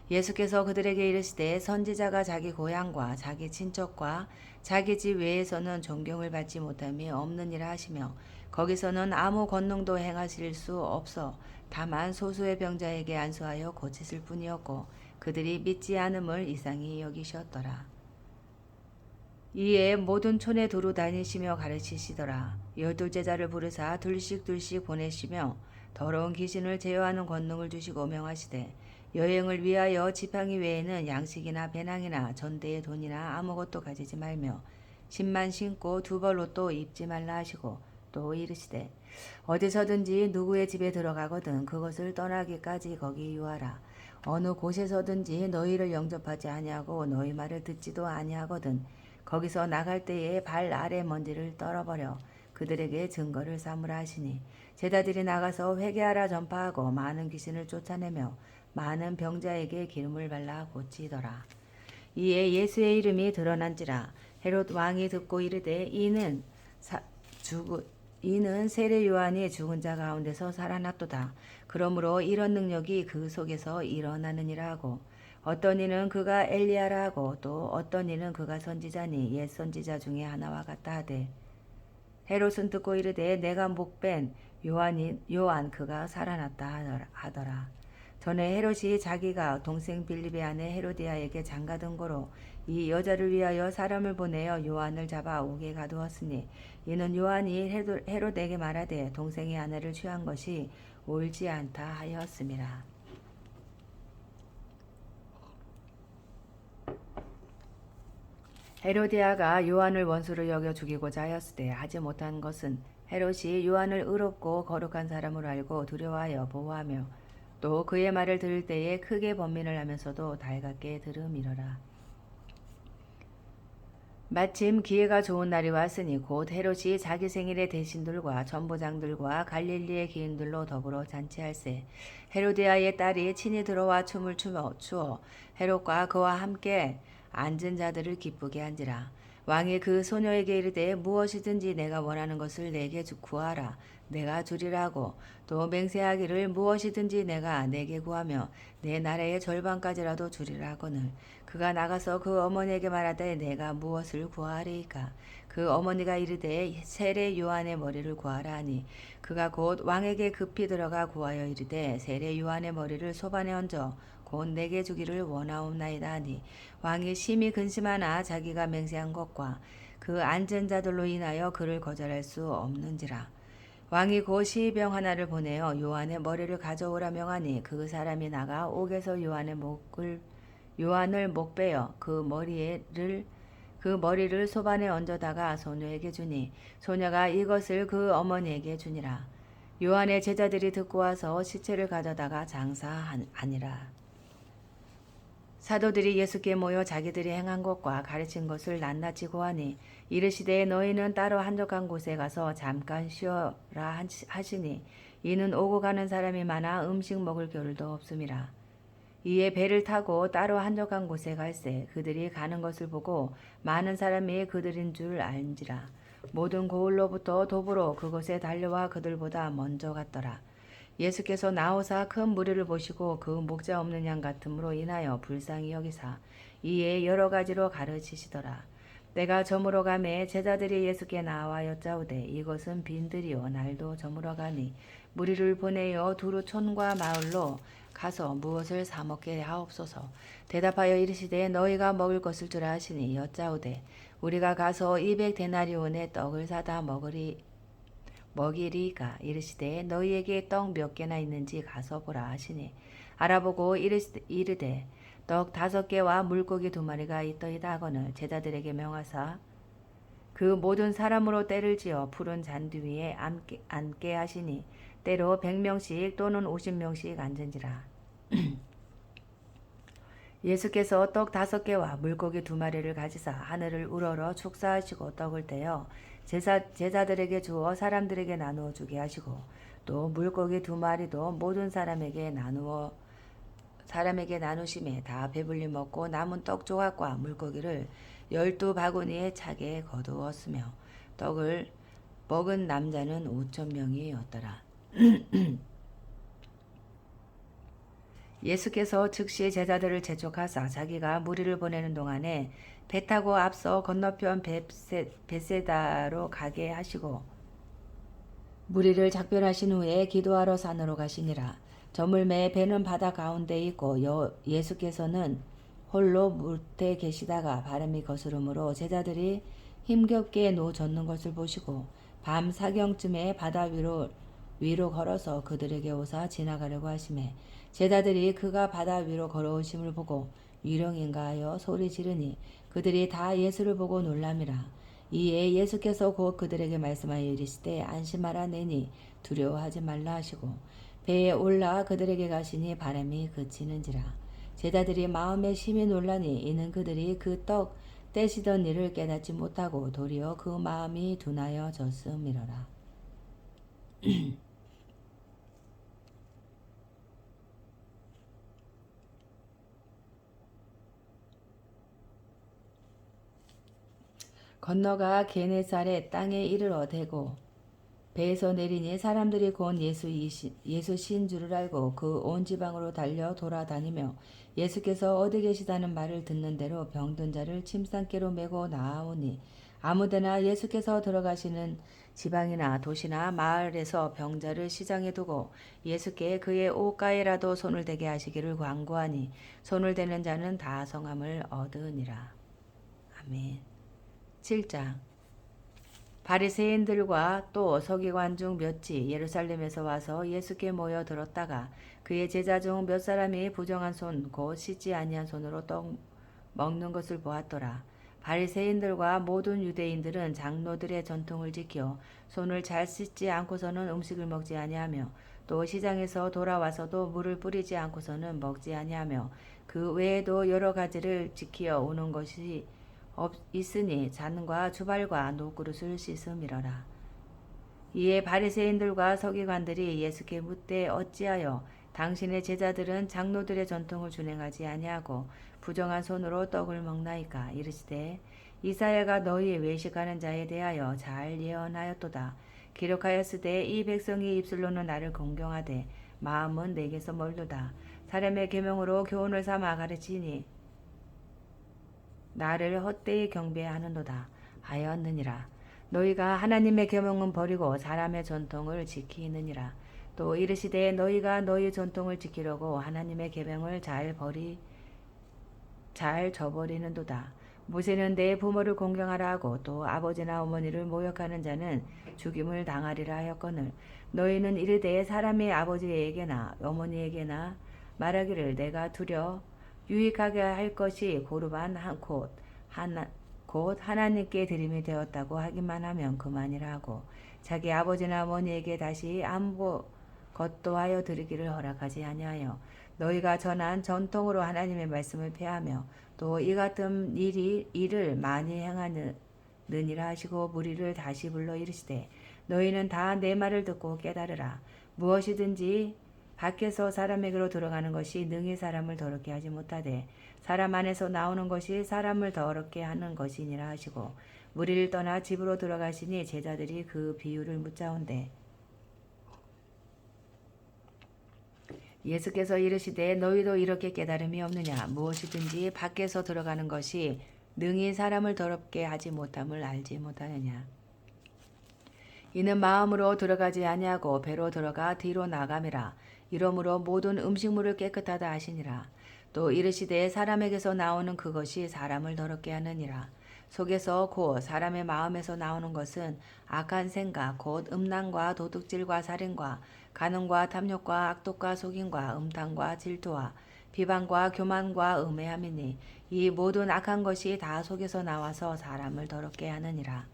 예수께서 그들에게 이르시되 선지자가 자기 고향과 자기 친척과 자기 집 외에서는 존경을 받지 못함이 없느니라 하시며 거기서는 아무 권능도 행하실 수 없어 다만 소수의 병자에게 안수하여 고치실 뿐이었고 그들이 믿지 않음을 이상히 여기셨더라. 이에 모든 촌에 두루 다니시며 가르치시더라. 12제자를 부르사 둘씩 보내시며 더러운 귀신을 제어하는 권능을 주시고 명하시되 여행을 위하여 지팡이 외에는 양식이나 배낭이나 전대의 돈이나 아무것도 가지지 말며 신만 신고 두벌 옷도 입지 말라 하시고 또 이르시되 어디서든지 누구의 집에 들어가거든 그것을 떠나기까지 거기 유하라. 어느 곳에서든지 너희를 영접하지 아니하고 너희 말을 듣지도 아니하거든 거기서 나갈 때에 발 아래 먼지를 떨어버려 그들에게 증거를 삼으라 하시니 제자들이 나가서 회개하라 전파하고 많은 귀신을 쫓아내며 많은 병자에게 기름을 발라 고치더라. 이에 예수의 이름이 드러난지라. 헤롯 왕이 듣고 이르되 이는 세례 요한이 죽은 자 가운데서 살아났도다. 그러므로 이런 능력이 그 속에서 일어나느니라 하고 어떤 이는 그가 엘리야라 하고 또 어떤 이는 그가 선지자니 옛 선지자 중에 하나와 같다 하되 헤롯은 듣고 이르되 내가 목벤 요한 그가 살아났다 하더라. 전에 헤롯이 자기가 동생 빌립의 아내 헤로디아에게 장가든 거로 이 여자를 위하여 사람을 보내어 요한을 잡아 옥에 가두었으니 이는 요한이 헤롯에게 말하되 동생의 아내를 취한 것이 옳지 않다 하였음이라. 헤로디아가 요한을 원수로 여겨 죽이고자 하였으되 하지 못한 것은 헤롯이 요한을 의롭고 거룩한 사람으로 알고 두려워하여 보호하며 또 그의 말을 들을 때에 크게 번민을 하면서도 달갑게 들음이러라. 마침 기회가 좋은 날이 왔으니 곧 헤롯이 자기 생일에 대신들과 전부장들과 갈릴리의 기인들로 더불어 잔치할세. 헤로디아의 딸이 친히 들어와 춤을 추어 헤롯과 그와 함께 앉은 자들을 기쁘게 한지라. 왕이 그 소녀에게 이르되 무엇이든지 내가 원하는 것을 내게 구하라. 내가 주리라고. 또 맹세하기를 무엇이든지 내가 내게 구하며 내 나라의 절반까지라도 주리라거늘. 그가 나가서 그 어머니에게 말하되 내가 무엇을 구하리이까. 그 어머니가 이르되 세례 요한의 머리를 구하라 하니 그가 곧 왕에게 급히 들어가 구하여 이르되 세례 요한의 머리를 소반에 얹어 곧 내게 주기를 원하옵나이다 하니 왕이 심히 근심하나 자기가 맹세한 것과 그 앉은 자들로 인하여 그를 거절할 수 없는지라. 왕이 곧 시병 하나를 보내어 요한의 머리를 가져오라 명하니 그 사람이 나가 옥에서 요한을 목베어 그 머리를 소반에 얹어다가 소녀에게 주니 소녀가 이것을 그 어머니에게 주니라. 요한의 제자들이 듣고 와서 시체를 가져다가 장사하니라. 사도들이 예수께 모여 자기들이 행한 것과 가르친 것을 낱낱이 고하니 이르시되 너희는 따로 한적한 곳에 가서 잠깐 쉬어라 하시니 이는 오고 가는 사람이 많아 음식 먹을 겨를도 없음이라. 이에 배를 타고 따로 한적한 곳에 갈새 그들이 가는 것을 보고 많은 사람이 그들인 줄 알지라. 모든 고을로부터 도보로 그곳에 달려와 그들보다 먼저 갔더라. 예수께서 나오사 큰 무리를 보시고 그 목자 없는 양 같음으로 인하여 불쌍히 여기사 이에 여러 가지로 가르치시더라. 때가 저물어 가매 제자들이 예수께 나와 여짜오되 이것은 빈들이요 날도 저물어 가니 무리를 보내어 두루 촌과 마을로 가서 무엇을 사 먹게 하옵소서. 대답하여 이르시되 너희가 먹을 것을 주라 하시니 여짜오되 우리가 가서 200데나리온의 떡을 사다 먹이리까. 이르시되 너희에게 떡 몇 개나 있는지 가서 보라 하시니 알아보고 이르되 떡 5개와 물고기 2마리가 있더이다 하거늘 제자들에게 명하사 그 모든 사람으로 때를 지어 푸른 잔디 위에 앉게 하시니 때로 100명씩 또는 50명씩 앉은지라. 예수께서 떡 5개와 물고기 2마리를 가지사 하늘을 우러러 축사하시고 떡을 떼어 제자들에게 주어 사람들에게 나누어 주게 하시고 또 물고기 2마리도 모든 사람에게 나누심에 다 배불리 먹고 남은 떡 조각과 물고기를 12바구니에 차게 거두었으며 떡을 먹은 남자는 5,000명이었더라. 예수께서 즉시 제자들을 재촉하사 자기가 무리를 보내는 동안에 배 타고 앞서 건너편 벳세다로 가게 하시고 무리를 작별하신 후에 기도하러 산으로 가시니라. 저물매 배는 바다 가운데 있고 예수께서는 홀로 물에 계시다가 바람이 거스름으로 제자들이 힘겹게 젖는 것을 보시고 밤 사경쯤에 바다 위로 걸어서 그들에게 오사 지나가려고 하시매 제자들이 그가 바다 위로 걸어오심을 보고 유령인가 하여 소리 지르니 그들이 다 예수를 보고 놀람이라. 이에 예수께서 곧 그들에게 말씀하여 이르시되 안심하라 내니 두려워하지 말라 하시고 배에 올라 그들에게 가시니 바람이 그치는지라. 제자들이 마음에 심히 놀라니 이는 그들이 그 떡 떼시던 일을 깨닫지 못하고 도리어 그 마음이 둔하여 졌음이로라. 건너가 게네사렛 땅에 이르러 대고 배에서 내리니 사람들이 곧 예수신 줄을 알고 그 온 지방으로 달려 돌아다니며 예수께서 어디 계시다는 말을 듣는 대로 병든 자를 침상깨로 메고 나아오니 아무데나 예수께서 들어가시는 지방이나 도시나 마을에서 병자를 시장에 두고 예수께 그의 옷가에라도 손을 대게 하시기를 광고하니 손을 대는 자는 다 성함을 얻으니라. 아멘. 7장. 바리새인들과 또 서기관 중 몇이 예루살렘에서 와서 예수께 모여 들었다가 그의 제자 중 몇 사람이 부정한 손 곧 씻지 아니한 손으로 떡 먹는 것을 보았더라. 바리새인들과 모든 유대인들은 장로들의 전통을 지켜 손을 잘 씻지 않고서는 음식을 먹지 아니하며 또 시장에서 돌아와서도 물을 뿌리지 않고서는 먹지 아니하며 그 외에도 여러 가지를 지키어 오는 있으니 잔과 주발과 녹그릇을 씻음이러라. 이에 바리새인들과 서기관들이 예수께 묻되 어찌하여 당신의 제자들은 장로들의 전통을 준행하지 아니하고 부정한 손으로 떡을 먹나이까. 이르시되 이사야가 너희 외식하는 자에 대하여 잘 예언하였도다. 기록하였으되 이 백성이 입술로는 나를 공경하되 마음은 내게서 멀도다. 사람의 계명으로 교훈을 삼아 가르치니 나를 헛되이 경배하는도다 하였느니라. 너희가 하나님의 계명은 버리고 사람의 전통을 지키느니라. 또 이르시되 너희가 너희 전통을 지키려고 하나님의 계명을 잘 저버리는도다. 모세는 내 부모를 공경하라 하고 또 아버지나 어머니를 모욕하는 자는 죽임을 당하리라 하였거늘 너희는 이르되 사람이 아버지에게나 어머니에게나 말하기를 내가 두려 유익하게 할 것이 고르반 곧 하나님께 드림이 되었다고 하기만 하면 그만이라 하고 자기 아버지나 어머니에게 다시 아무것도 하여 드리기를 허락하지 아니하여 너희가 전한 전통으로 하나님의 말씀을 폐하며 또 이 같은 일을 많이 행하느니라 하시고 무리를 다시 불러 이르시되 너희는 다 내 말을 듣고 깨달으라. 무엇이든지 밖에서 사람에게로 들어가는 것이 능히 사람을 더럽게 하지 못하되 사람 안에서 나오는 것이 사람을 더럽게 하는 것이니라 하시고 무리를 떠나 집으로 들어가시니 제자들이 그 비유를 묻자온대 예수께서 이르시되 너희도 이렇게 깨달음이 없느냐. 무엇이든지 밖에서 들어가는 것이 능히 사람을 더럽게 하지 못함을 알지 못하느냐. 이는 마음으로 들어가지 아니하고 배로 들어가 뒤로 나감이라. 이러므로 모든 음식물을 깨끗하다 하시니라. 또 이르시되 사람에게서 나오는 그것이 사람을 더럽게 하느니라. 속에서 곧 사람의 마음에서 나오는 것은 악한 생각 곧 음란과 도둑질과 살인과 간음과 탐욕과 악독과 속임과 음탕과 질투와 비방과 교만과 음해함이니 이 모든 악한 것이 다 속에서 나와서 사람을 더럽게 하느니라.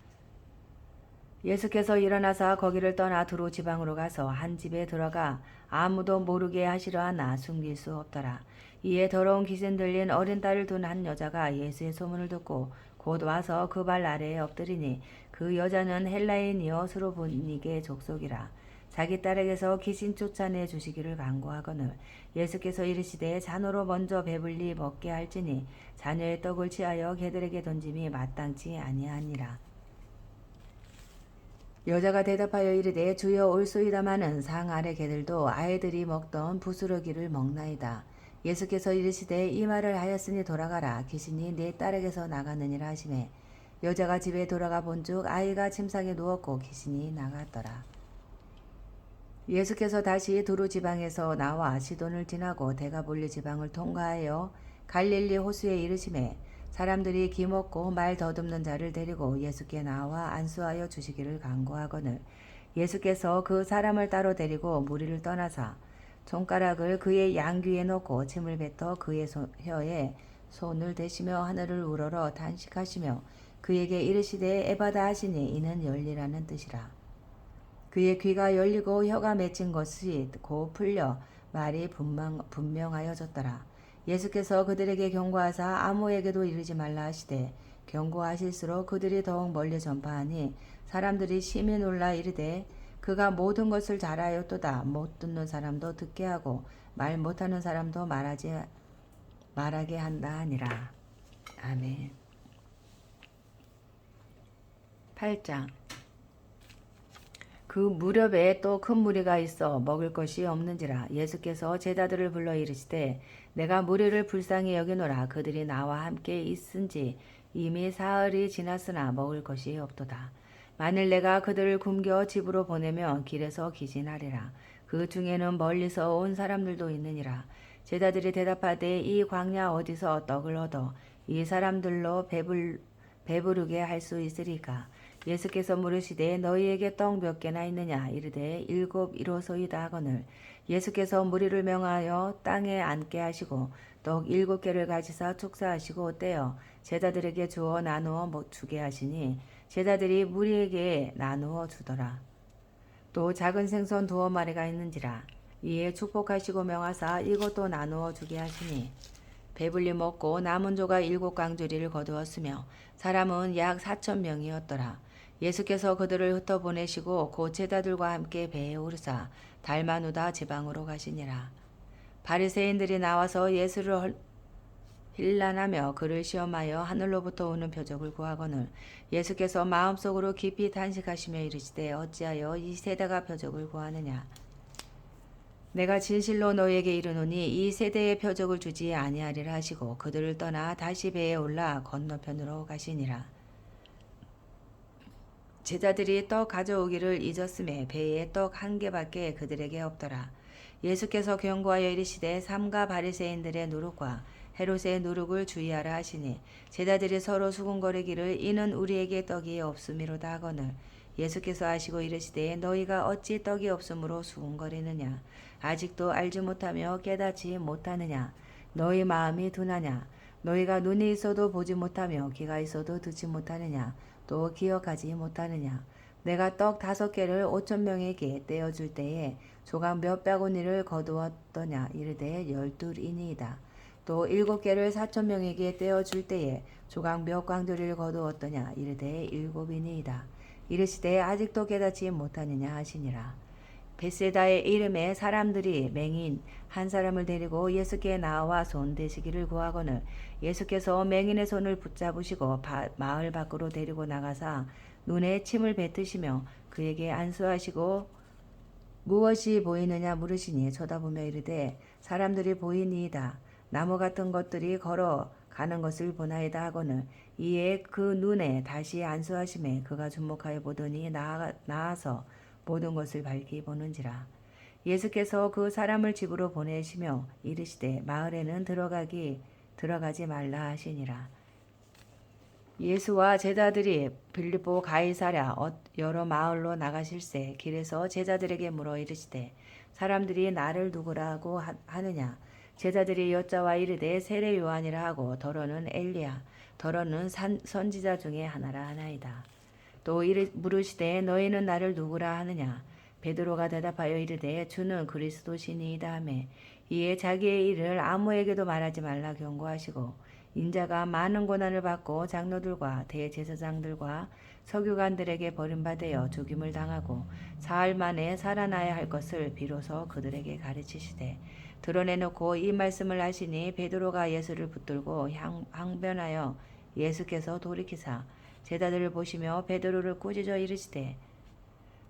예수께서 일어나사 거기를 떠나 두로 지방으로 가서 한 집에 들어가 아무도 모르게 하시려 하나 숨길 수 없더라. 이에 더러운 기신 들린 어린 딸을 둔 한 여자가 예수의 소문을 듣고 곧 와서 그 발 아래에 엎드리니 그 여자는 헬라인이여 스로보니게 족속이라. 자기 딸에게서 귀신 쫓아내 주시기를 간구하거늘 예수께서 이르시되 자노로 먼저 배불리 먹게 할지니 자녀의 떡을 취하여 개들에게 던짐이 마땅치 아니하니라. 여자가 대답하여 이르되 주여 올소이다마는 상 아래 개들도 아이들이 먹던 부스러기를 먹나이다. 예수께서 이르시되 이 말을 하였으니 돌아가라. 귀신이 네 딸에게서 나가느니라 하시매 여자가 집에 돌아가 본즉 아이가 침상에 누웠고 귀신이 나갔더라. 예수께서 다시 두루 지방에서 나와 시돈을 지나고 데가볼리 지방을 통과하여 갈릴리 호수에 이르시매 사람들이 기먹고 말 더듬는 자를 데리고 예수께 나와 안수하여 주시기를 간구하거늘 예수께서 그 사람을 따로 데리고 무리를 떠나사 손가락을 그의 양귀에 넣고 침을 뱉어 그의 혀에 손을 대시며 하늘을 우러러 단식하시며 그에게 이르시되 에바다 하시니 이는 열리라는 뜻이라. 그의 귀가 열리고 혀가 맺힌 것이 곧 풀려 말이 분명하여졌더라. 예수께서 그들에게 경고하사 아무에게도 이르지 말라 하시되 경고하실수록 그들이 더욱 멀리 전파하니 사람들이 심히 놀라 이르되 그가 모든 것을 잘하였도다. 못 듣는 사람도 듣게 하고 말 못하는 사람도 말하게 한다 하니라. 아멘. 8장. 그 무렵에 또 큰 무리가 있어 먹을 것이 없는지라. 예수께서 제자들을 불러 이르시되 내가 무리를 불쌍히 여기노라. 그들이 나와 함께 있은지 이미 사흘이 지났으나 먹을 것이 없도다. 만일 내가 그들을 굶겨 집으로 보내면 길에서 기진하리라. 그 중에는 멀리서 온 사람들도 있느니라. 제자들이 대답하되 이 광야 어디서 떡을 얻어 이 사람들로 배부르게 할 수 있으리까? 예수께서 물으시되 너희에게 떡 몇 개나 있느냐? 이르되 7 이로소이다 하거늘 예수께서 무리를 명하여 땅에 앉게 하시고 떡 7개를 가지사 축사하시고 떼어 제자들에게 주어 나누어 주게 하시니 제자들이 무리에게 나누어 주더라. 또 작은 생선 2마리가 있는지라. 이에 축복하시고 명하사 이것도 나누어 주게 하시니 배불리 먹고 남은 조가 7광주리를 거두었으며 사람은 약 4,000명이었더라. 예수께서 그들을 흩어보내시고 곧 제자들과 함께 배에 오르사 달마누다 지방으로 가시니라. 바리새인들이 나와서 예수를 힐난하며 그를 시험하여 하늘로부터 오는 표적을 구하거늘 예수께서 마음속으로 깊이 탄식하시며 이르시되 어찌하여 이 세대가 표적을 구하느냐. 내가 진실로 너희에게 이르노니 이 세대에 표적을 주지 아니하리라 하시고 그들을 떠나 다시 배에 올라 건너편으로 가시니라. 제자들이 떡 가져오기를 잊었음에 배에 떡 한 개밖에 그들에게 없더라. 예수께서 경고하여 이르시되 삼가 바리새인들의 누룩과 헤롯의 누룩을 주의하라 하시니 제자들이 서로 수군거리기를 이는 우리에게 떡이 없음이로다 하거늘 예수께서 하시고 이르시되 너희가 어찌 떡이 없으므로 수군거리느냐. 아직도 알지 못하며 깨닫지 못하느냐. 너희 마음이 둔하냐. 너희가 눈이 있어도 보지 못하며 귀가 있어도 듣지 못하느냐. 또 기억하지 못하느냐. 내가 떡 5개를 5,000명에게 떼어줄 때에 조각 몇 바구니를 거두었더냐. 이르되 12이니이다. 또 7개를 4,000명에게 떼어줄 때에 조각 몇 광주리를 거두었더냐. 이르되 7이니이다. 이르시되 아직도 깨닫지 못하느냐 하시니라. 벳세다의 이름에 사람들이 맹인 한 사람을 데리고 예수께 나와 손 대시기를 구하거늘 예수께서 맹인의 손을 붙잡으시고 마을 밖으로 데리고 나가사 눈에 침을 뱉으시며 그에게 안수하시고 무엇이 보이느냐 물으시니 쳐다보며 이르되 사람들이 보이니이다. 나무 같은 것들이 걸어 가는 것을 보나이다 하거늘 이에 그 눈에 다시 안수하심에 그가 주목하여 보더니 나아서 모든 것을 밝히 보는지라. 예수께서 그 사람을 집으로 보내시며 이르시되 마을에는 들어가지 말라 하시니라. 예수와 제자들이 빌립보 가이사랴 여러 마을로 나가실새 길에서 제자들에게 물어 이르시되 사람들이 나를 누구라고 하느냐. 제자들이 여짜와 이르되 세례 요한이라 하고 더러는 엘리야 더러는 선지자 중에 하나라 하나이다. 또 물으시되 너희는 나를 누구라 하느냐. 베드로가 대답하여 이르되 주는 그리스도시니이다 하며 이에 자기의 일을 아무에게도 말하지 말라 경고하시고 인자가 많은 고난을 받고 장로들과 대제사장들과 서기관들에게 버림받아 죽임을 당하고 사흘 만에 살아나야 할 것을 비로소 그들에게 가르치시되 드러내놓고 이 말씀을 하시니 베드로가 예수를 붙들고 항변하여 예수께서 돌이키사 제자들을 보시며 베드로를 꾸짖어 이르시되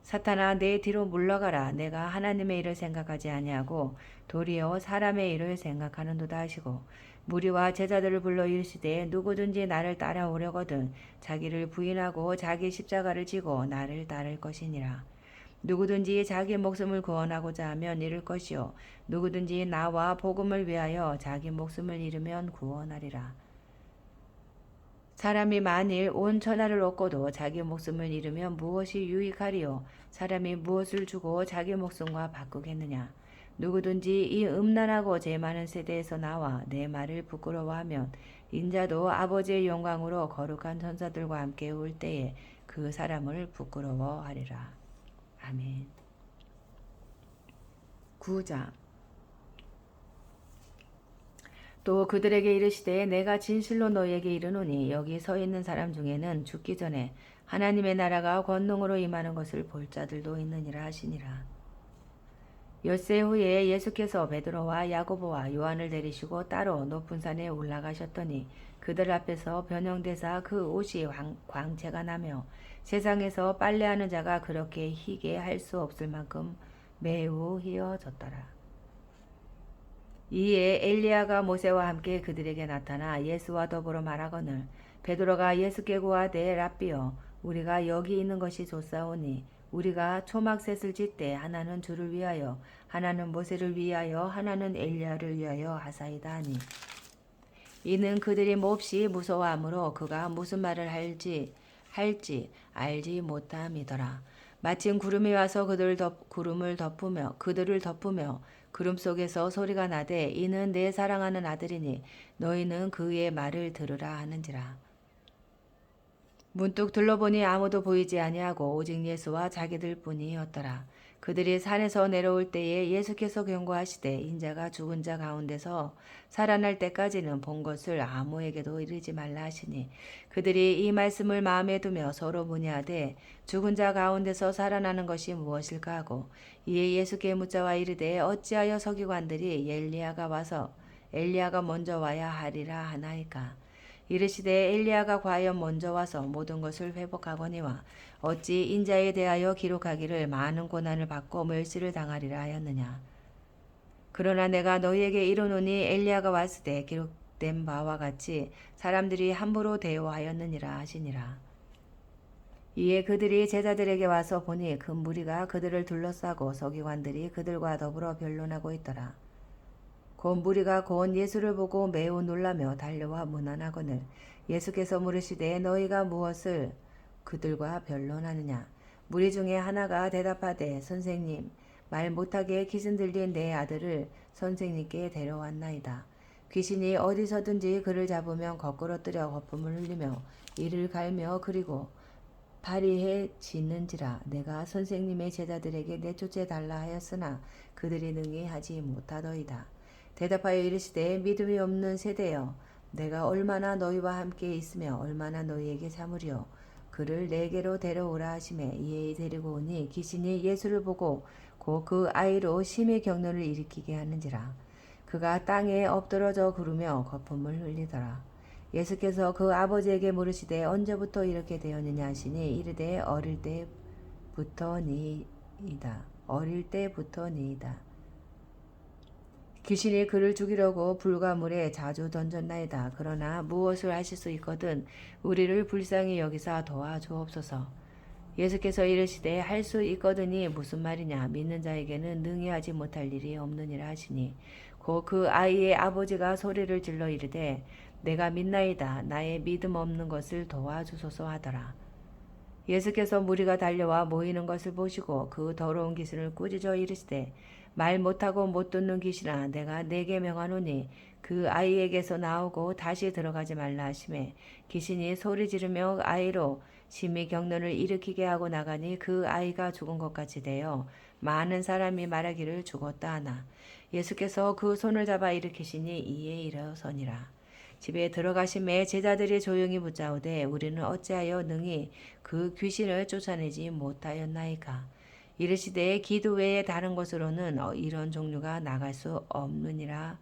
사탄아 내 뒤로 물러가라. 내가 하나님의 일을 생각하지 아니하고 도리어 사람의 일을 생각하는도다 하시고 무리와 제자들을 불러 이르시되 누구든지 나를 따라오려거든 자기를 부인하고 자기 십자가를 지고 나를 따를 것이니라. 누구든지 자기 목숨을 구원하고자 하면 잃을 것이요 누구든지 나와 복음을 위하여 자기 목숨을 잃으면 구원하리라. 사람이 만일 온 천하를 얻고도 자기 목숨을 잃으면 무엇이 유익하리요? 사람이 무엇을 주고 자기 목숨과 바꾸겠느냐? 누구든지 이 음란하고 죄 많은 세대에서 나와 내 말을 부끄러워하면 인자도 아버지의 영광으로 거룩한 천사들과 함께 올 때에 그 사람을 부끄러워하리라. 아멘. 9장. 또 그들에게 이르시되 내가 진실로 너희에게 이르노니 여기 서 있는 사람 중에는 죽기 전에 하나님의 나라가 권능으로 임하는 것을 볼 자들도 있느니라 하시니라. 엿새 후에 예수께서 베드로와 야고보와 요한을 데리시고 따로 높은 산에 올라가셨더니 그들 앞에서 변형되사 그 옷이 광채가 나며 세상에서 빨래하는 자가 그렇게 희게 할 수 없을 만큼 매우 희어졌더라. 이에 엘리야가 모세와 함께 그들에게 나타나 예수와 더불어 말하거늘 베드로가 예수께 구하되 랍비여 우리가 여기 있는 것이 좋사오니 우리가 초막셋을 짓되 하나는 주를 위하여 하나는 모세를 위하여 하나는 엘리야를 위하여 하사이다 하니 이는 그들이 몹시 무서워하므로 그가 무슨 말을 할지 알지 못함이더라. 마침 구름이 와서 그들을 덮으며 구름 속에서 소리가 나되 이는 내 사랑하는 아들이니 너희는 그의 말을 들으라 하는지라. 문득 둘러보니 아무도 보이지 아니하고 오직 예수와 자기들 뿐이었더라. 그들이 산에서 내려올 때에 예수께서 경고하시되 인자가 죽은 자 가운데서 살아날 때까지는 본 것을 아무에게도 이르지 말라 하시니 그들이 이 말씀을 마음에 두며 서로 문의하되 죽은 자 가운데서 살아나는 것이 무엇일까 하고 이에 예수께 묻자와 이르되 어찌하여 서기관들이 엘리야가 먼저 와야 하리라 하나이까. 이르시되 엘리야가 과연 먼저 와서 모든 것을 회복하거니와 어찌 인자에 대하여 기록하기를 많은 고난을 받고 멸시를 당하리라 하였느냐. 그러나 내가 너희에게 이르노니 엘리야가 왔을 때 기록된 바와 같이 사람들이 함부로 대우하였느니라 하시니라. 이에 그들이 제자들에게 와서 보니 큰 무리가 그들을 둘러싸고 서기관들이 그들과 더불어 변론하고 있더라. 곧 무리가 곧 예수를 보고 매우 놀라며 달려와 문안하거늘 예수께서 물으시되 너희가 무엇을 그들과 변론하느냐. 무리 중에 하나가 대답하되 선생님 말 못하게 귀신 들린 내 아들을 선생님께 데려왔나이다. 귀신이 어디서든지 그를 잡으면 거꾸러뜨려 거품을 흘리며 이를 갈며 그리고 발휘해지는지라. 내가 선생님의 제자들에게 내쫓아 달라 하였으나 그들이 능히 하지 못하더이다. 대답하여 이르시되 믿음이 없는 세대여 내가 얼마나 너희와 함께 있으며 얼마나 너희에게 참으리요. 그를 내게로 데려오라 하시매 이에 데리고 오니 귀신이 예수를 보고 곧 그 아이로 심히 경련을 일으키게 하는지라. 그가 땅에 엎드러져 구르며 거품을 흘리더라. 예수께서 그 아버지에게 물으시되 언제부터 이렇게 되었느냐 하시니 이르되 어릴 때부터니이다. 귀신이 그를 죽이려고 불과 물에 자주 던졌나이다. 그러나 무엇을 하실 수 있거든 우리를 불쌍히 여기사 도와주옵소서. 예수께서 이르시되 할 수 있거든이 무슨 말이냐. 믿는 자에게는 능히 하지 못할 일이 없느니라 하시니 곧 그 아이의 아버지가 소리를 질러 이르되 내가 믿나이다. 나의 믿음 없는 것을 도와주소서 하더라. 예수께서 무리가 달려와 모이는 것을 보시고 그 더러운 귀신을 꾸짖어 이르시되 말 못하고 못 듣는 귀신아 내가 네게 명하노니 그 아이에게서 나오고 다시 들어가지 말라 하시매 귀신이 소리 지르며 아이로 심히 경련을 일으키게 하고 나가니 그 아이가 죽은 것 같이 되어 많은 사람이 말하기를 죽었다 하나 예수께서 그 손을 잡아 일으키시니 이에 일어서니라. 집에 들어가심에 제자들이 조용히 묻자오되 우리는 어찌하여 능히 그 귀신을 쫓아내지 못하였나이까. 이르시되 기도 외에 다른 곳으로는 이런 종류가 나갈 수 없느니라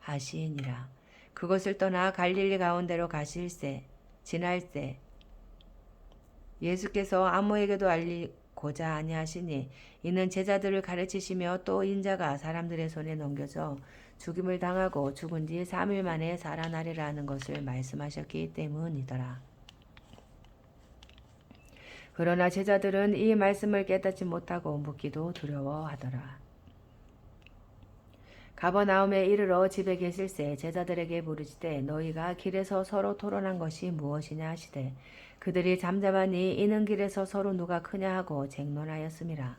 하시니라. 그것을 떠나 갈릴리 가운데로 지날새 예수께서 아무에게도 알리고자 아니하시니 이는 제자들을 가르치시며 또 인자가 사람들의 손에 넘겨져 죽임을 당하고 죽은 지 3일 만에 살아나리라 하는 것을 말씀하셨기 때문이더라. 그러나 제자들은 이 말씀을 깨닫지 못하고 묻기도 두려워하더라. 가버나움에 이르러 집에 계실새 제자들에게 부르시되 너희가 길에서 서로 토론한 것이 무엇이냐 하시되 그들이 잠잠하니 이는 길에서 서로 누가 크냐 하고 쟁론하였음이라.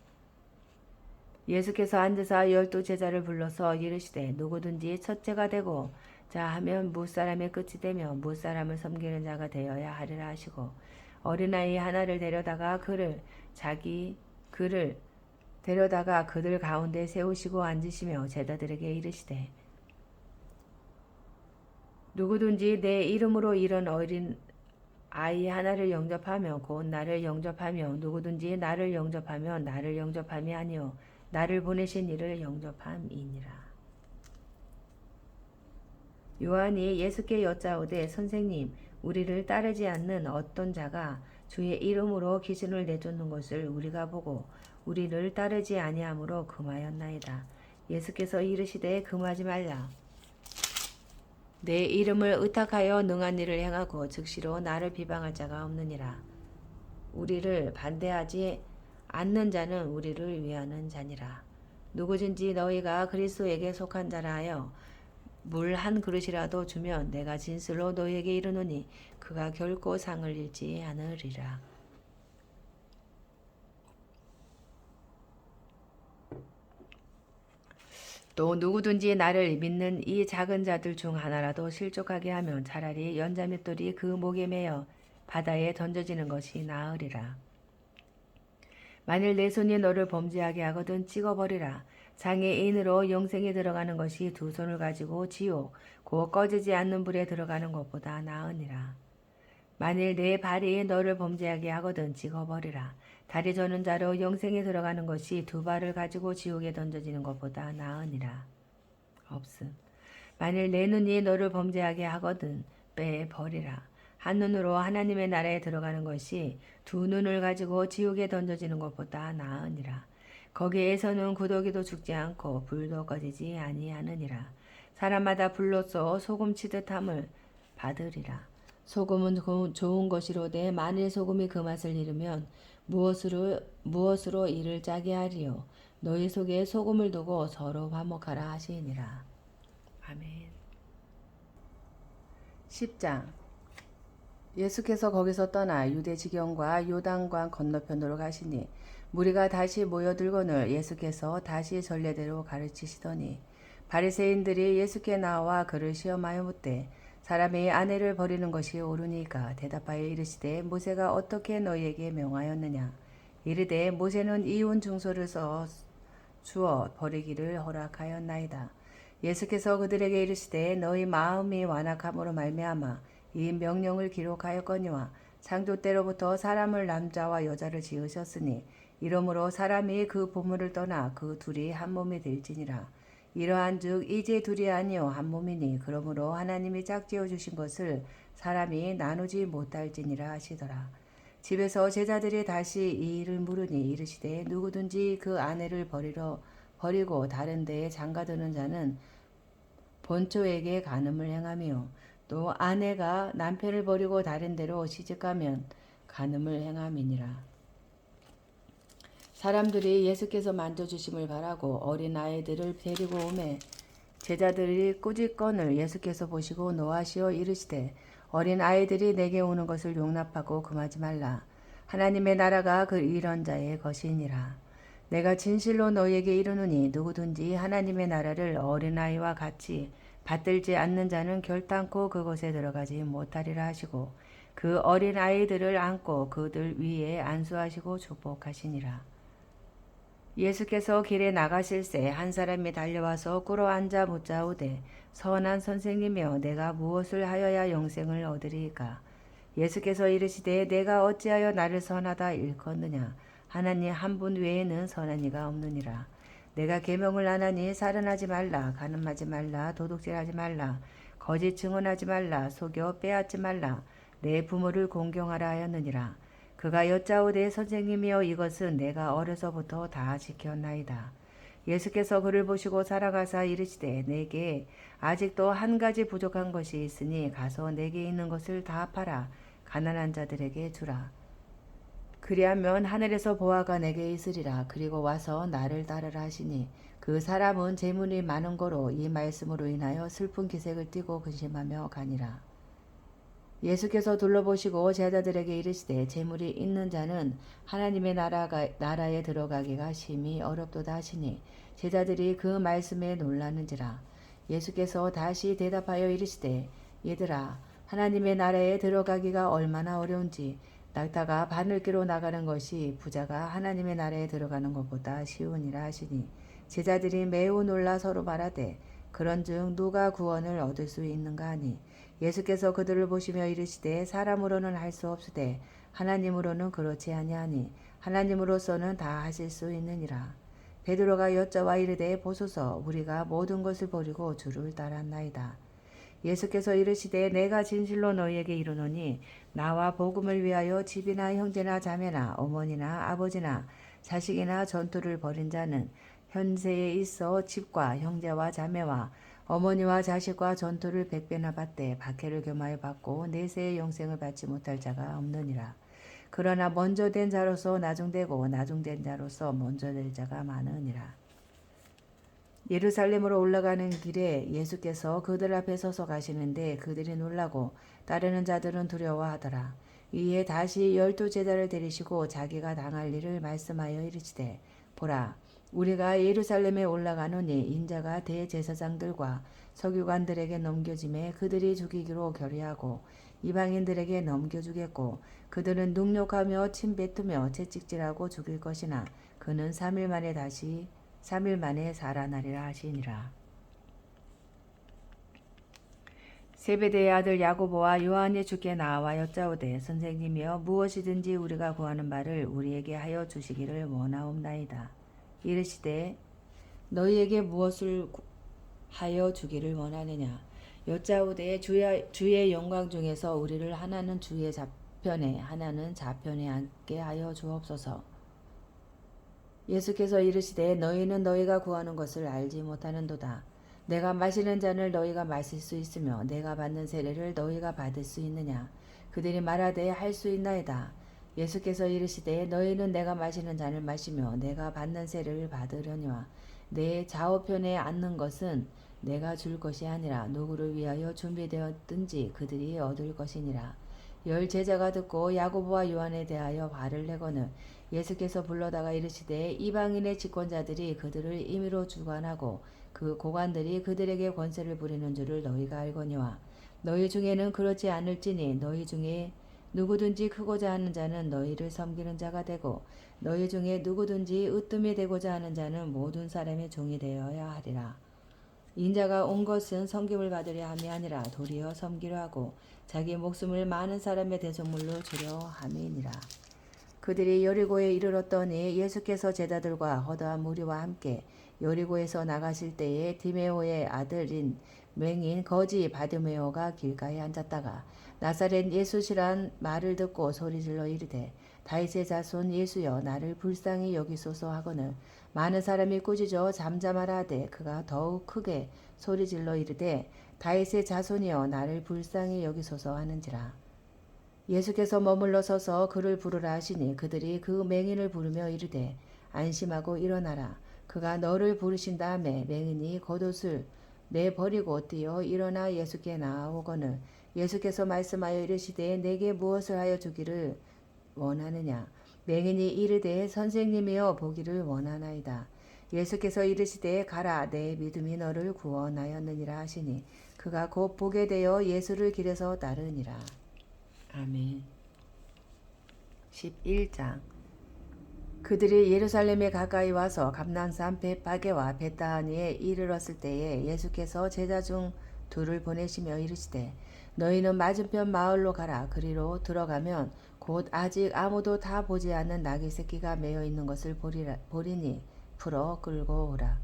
예수께서 앉으사 12 제자를 불러서 이르시되 누구든지 첫째가 되고 자 하면 무사람의 끝이 되며 무사람을 섬기는 자가 되어야 하리라 하시고 어린아이 하나를 데려다가 그들 가운데 세우시고 앉으시며 제자들에게 이르시되 누구든지 내 이름으로 이런 어린 아이 하나를 영접하며 곧 나를 영접하며 누구든지 나를 영접하면 나를 영접함이 아니요 나를 보내신 이를 영접함이니라. 요한이 예수께 여짜오되 선생님 우리를 따르지 않는 어떤 자가 주의 이름으로 귀신을 내쫓는 것을 우리가 보고 우리를 따르지 아니하므로 금하였나이다. 예수께서 이르시되 금하지 말라. 내 이름을 의탁하여 능한 일을 행하고 즉시로 나를 비방할 자가 없느니라. 우리를 반대하지 않는 자는 우리를 위하는 자니라. 누구든지 너희가 그리스도에게 속한 자라 하여 물 한 그릇이라도 주면 내가 진실로 너희에게 이르노니 그가 결코 상을 잃지 않으리라. 또 누구든지 나를 믿는 이 작은 자들 중 하나라도 실족하게 하면 차라리 연자맷돌이 그 목에 매어 바다에 던져지는 것이 나으리라. 만일 내 손이 너를 범죄하게 하거든 찍어버리라. 장애인으로 영생에 들어가는 것이 두 손을 가지고 지옥 곧 꺼지지 않는 불에 들어가는 것보다 나으니라. 만일 내 발이 너를 범죄하게 하거든 찍어버리라. 다리 저는 자로 영생에 들어가는 것이 두 발을 가지고 지옥에 던져지는 것보다 나으니라. 없음. 만일 내 눈이 너를 범죄하게 하거든 빼버리라. 한 눈으로 하나님의 나라에 들어가는 것이 두 눈을 가지고 지옥에 던져지는 것보다 나으니라. 거기에서는 구더기도 죽지 않고 불도 꺼지지 아니하느니라. 사람마다 불로써 소금 치듯함을 받으리라. 소금은 좋은 것이로되 만일 소금이 그 맛을 잃으면 무엇으로 이를 짜게 하리요. 너희 속에 소금을 두고 서로 화목하라 하시니라. 아멘. 10장. 예수께서 거기서 떠나 유대 지경과 요단강 건너편으로 가시니 무리가 다시 모여들거늘 예수께서 다시 전례대로 가르치시더니 바리새인들이 예수께 나와 그를 시험하여 묻되 사람이 아내를 버리는 것이 옳으니까 대답하여 이르시되 모세가 어떻게 너희에게 명하였느냐. 이르되 모세는 이혼 중소를 주어 버리기를 허락하였나이다. 예수께서 그들에게 이르시되 너희 마음이 완악함으로 말미암아 이 명령을 기록하였거니와 창조 때로부터 사람을 남자와 여자를 지으셨으니 이러므로 사람이 그 부모를 떠나 그 둘이 한 몸이 될지니라. 이러한즉 이제 둘이 아니요 한 몸이니 그러므로 하나님이 짝지어 주신 것을 사람이 나누지 못할지니라 하시더라. 집에서 제자들이 다시 이 일을 물으니 이르시되 누구든지 그 아내를 버리고 다른 데에 장가드는 자는 본초에게 간음을 행하며 또 아내가 남편을 버리고 다른 데로 시집가면 간음을 행함이니라. 사람들이 예수께서 만져주심을 바라고 어린 아이들을 데리고 오매 제자들이 꾸짖건을 예수께서 보시고 노하시어 이르시되 어린 아이들이 내게 오는 것을 용납하고 금하지 말라. 하나님의 나라가 그 이런 자의 것이니라. 내가 진실로 너희에게 이르노니 누구든지 하나님의 나라를 어린아이와 같이 받들지 않는 자는 결단코 그곳에 들어가지 못하리라 하시고 그 어린아이들을 안고 그들 위에 안수하시고 축복하시니라. 예수께서 길에 나가실새 한 사람이 달려와서 꿇어 앉아 묻자오되 선한 선생님이여 내가 무엇을 하여야 영생을 얻으리이까. 예수께서 이르시되 내가 어찌하여 나를 선하다 일컫느냐. 하나님 한 분 외에는 선한 이가 없느니라. 내가 계명을 안 하니 살인하지 말라, 간음하지 말라, 도둑질하지 말라, 거짓 증언하지 말라, 속여 빼앗지 말라, 내 부모를 공경하라 하였느니라. 그가 여짜오되 선생님이여 이것은 내가 어려서부터 다 지켰나이다. 예수께서 그를 보시고 살아가사 이르시되 내게 아직도 한 가지 부족한 것이 있으니 가서 내게 있는 것을 다 팔아 가난한 자들에게 주라. 그리하면 하늘에서 보화가 내게 있으리라. 그리고 와서 나를 따르라 하시니 그 사람은 재물이 많은 거로 이 말씀으로 인하여 슬픈 기색을 띠고 근심하며 가니라. 예수께서 둘러보시고 제자들에게 이르시되 재물이 있는 자는 하나님의 나라에 들어가기가 심히 어렵도다 하시니 제자들이 그 말씀에 놀라는지라. 예수께서 다시 대답하여 이르시되 얘들아 하나님의 나라에 들어가기가 얼마나 어려운지 낙타가 바늘기로 나가는 것이 부자가 하나님의 나라에 들어가는 것보다 쉬우니라 하시니 제자들이 매우 놀라 서로 말하되 그런즉 누가 구원을 얻을 수 있는가 하니 예수께서 그들을 보시며 이르시되 사람으로는 할 수 없으되 하나님으로는 그렇지 아니하니 하나님으로서는 다 하실 수 있느니라. 베드로가 여짜와 이르되 보소서 우리가 모든 것을 버리고 주를 따랐나이다. 예수께서 이르시되 내가 진실로 너희에게 이르노니 나와 복음을 위하여 집이나 형제나 자매나 어머니나 아버지나 자식이나 전투를 벌인 자는 현세에 있어 집과 형제와 자매와 어머니와 자식과 전투를 100배나 받되 박해를 겸하여 받고 내세의 영생을 받지 못할 자가 없느니라. 그러나 먼저 된 자로서 나중되고 나중된 자로서 먼저 될 자가 많으니라. 예루살렘으로 올라가는 길에 예수께서 그들 앞에 서서 가시는데 그들이 놀라고 따르는 자들은 두려워하더라. 이에 다시 12 제자를 데리시고 자기가 당할 일을 말씀하여 이르시되 보라 우리가 예루살렘에 올라가노니 인자가 대제사장들과 서기관들에게 넘겨짐에 그들이 죽이기로 결의하고 이방인들에게 넘겨주겠고 그들은 능욕하며 침뱉으며 채찍질하고 죽일 것이나 그는 3일 만에 살아나리라 하시니라. 세베대의 아들 야고보와 요한이 주께 나와 여짜오되 선생님이여 무엇이든지 우리가 구하는 바를 우리에게 하여 주시기를 원하옵나이다. 이르시되 너희에게 무엇을 하여 주기를 원하느냐. 여짜오되 주의 영광 중에서 우리를 하나는 주의 좌편에 하나는 좌편에 앉게 하여 주옵소서. 예수께서 이르시되 너희는 너희가 구하는 것을 알지 못하는도다. 내가 마시는 잔을 너희가 마실 수 있으며 내가 받는 세례를 너희가 받을 수 있느냐. 그들이 말하되 할 수 있나이다. 예수께서 이르시되 너희는 내가 마시는 잔을 마시며 내가 받는 세례를 받으려니와 내 좌우편에 앉는 것은 내가 줄 것이 아니라 누구를 위하여 준비되었든지 그들이 얻을 것이니라. 10 제자가 듣고 야고보와 요한에 대하여 화를 내거늘 예수께서 불러다가 이르시되 이방인의 집권자들이 그들을 임의로 주관하고 그 고관들이 그들에게 권세를 부리는 줄을 너희가 알거니와 너희 중에는 그렇지 않을지니 너희 중에 누구든지 크고자 하는 자는 너희를 섬기는 자가 되고 너희 중에 누구든지 으뜸이 되고자 하는 자는 모든 사람의 종이 되어야 하리라. 인자가 온 것은 섬김을 받으려 함이 아니라 도리어 섬기려 하고 자기 목숨을 많은 사람의 대속물로 주려 함이니라. 그들이 여리고에 이르렀더니 예수께서 제자들과 허다한 무리와 함께 여리고에서 나가실 때에 디메오의 아들인 맹인 거지 바디메오가 길가에 앉았다가 나사렛 예수시란 말을 듣고 소리질러 이르되 다윗의 자손 예수여 나를 불쌍히 여기소서 하거늘 많은 사람이 꾸짖어 잠잠하라 하되 그가 더욱 크게 소리질러 이르되 다윗의 자손이여 나를 불쌍히 여기소서 하는지라. 예수께서 머물러 서서 그를 부르라 하시니 그들이 그 맹인을 부르며 이르되 안심하고 일어나라. 그가 너를 부르신 다음에 맹인이 겉옷을 내버리고 뛰어 일어나 예수께 나아오거늘 예수께서 말씀하여 이르시되 내게 무엇을 하여 주기를 원하느냐. 맹인이 이르되 선생님이여 보기를 원하나이다. 예수께서 이르시되 가라 내 믿음이 너를 구원하였느니라 하시니 그가 곧 보게 되어 예수를 길에서 따르니라. 아멘. 11장. 그들이 예루살렘에 가까이 와서 감난산 벳바게와 벳다니에 이르렀을 때에 예수께서 제자 중 둘을 보내시며 이르시되 너희는 맞은편 마을로 가라. 그리로 들어가면 곧 아직 아무도 다 보지 않는 나귀 새끼가 매여 있는 것을 보리니 풀어 끌고 오라.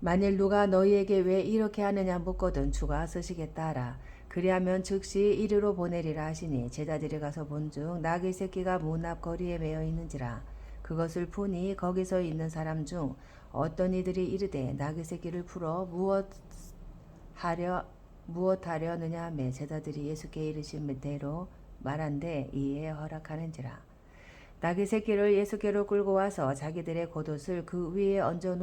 만일 누가 너희에게 왜 이렇게 하느냐 묻거든 주가 쓰시겠다 하라. 그리하면 즉시 이리로 보내리라 하시니 제자들이 가서 본즉 나귀 새끼가 문 앞 거리에 매여 있는지라. 그것을 푸니 거기서 있는 사람 중 어떤 이들이 이르되 나귀 새끼를 풀어 무엇하려느냐 하며 제자들이 예수께 이르신 대로 말한데 이에 허락하는지라. 나귀 새끼를 예수께로 끌고 와서 자기들의 겉옷을 그 위에 얹어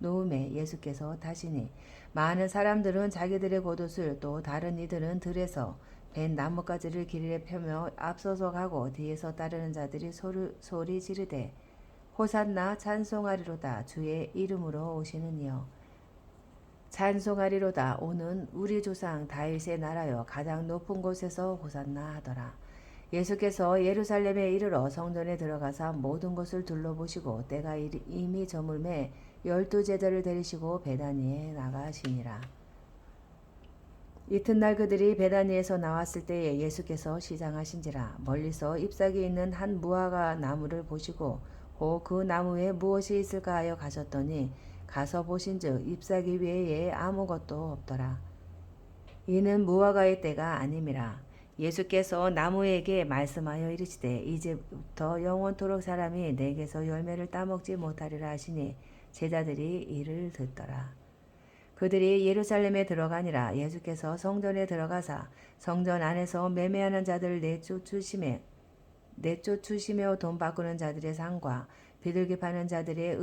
놓음에 예수께서 타시니 많은 사람들은 자기들의 겉옷을 또 다른 이들은 들에서 벤 나뭇가지를 길에 펴며 앞서서 가고 뒤에서 따르는 자들이 소리 지르되 호산나 찬송하리로다 주의 이름으로 오시는 이여 찬송하리로다 오는 우리 조상 다윗의 나라여 가장 높은 곳에서 호산나 하더라. 예수께서 예루살렘에 이르러 성전에 들어가사 모든 것을 둘러보시고 때가 이미 저물매 12 제자를 데리시고 베다니에 나가시니라. 이튿날 그들이 베다니에서 나왔을 때에 예수께서 시장하신지라. 멀리서 잎사귀 있는 한 무화과 나무를 보시고 그 나무에 무엇이 있을까 하여 가셨더니 가서 보신즉 잎사귀 외에 아무것도 없더라. 이는 무화과의 때가 아님이라. 예수께서 나무에게 말씀하여 이르시되 이제부터 영원토록 사람이 내게서 열매를 따먹지 못하리라 하시니 제자들이 이를 듣더라. 그들이 예루살렘에 들어가니라. 예수께서 성전에 들어가사 성전 안에서 매매하는 자들을 내쫓으시며 돈 바꾸는 자들의 상과 비둘기 파는 자들의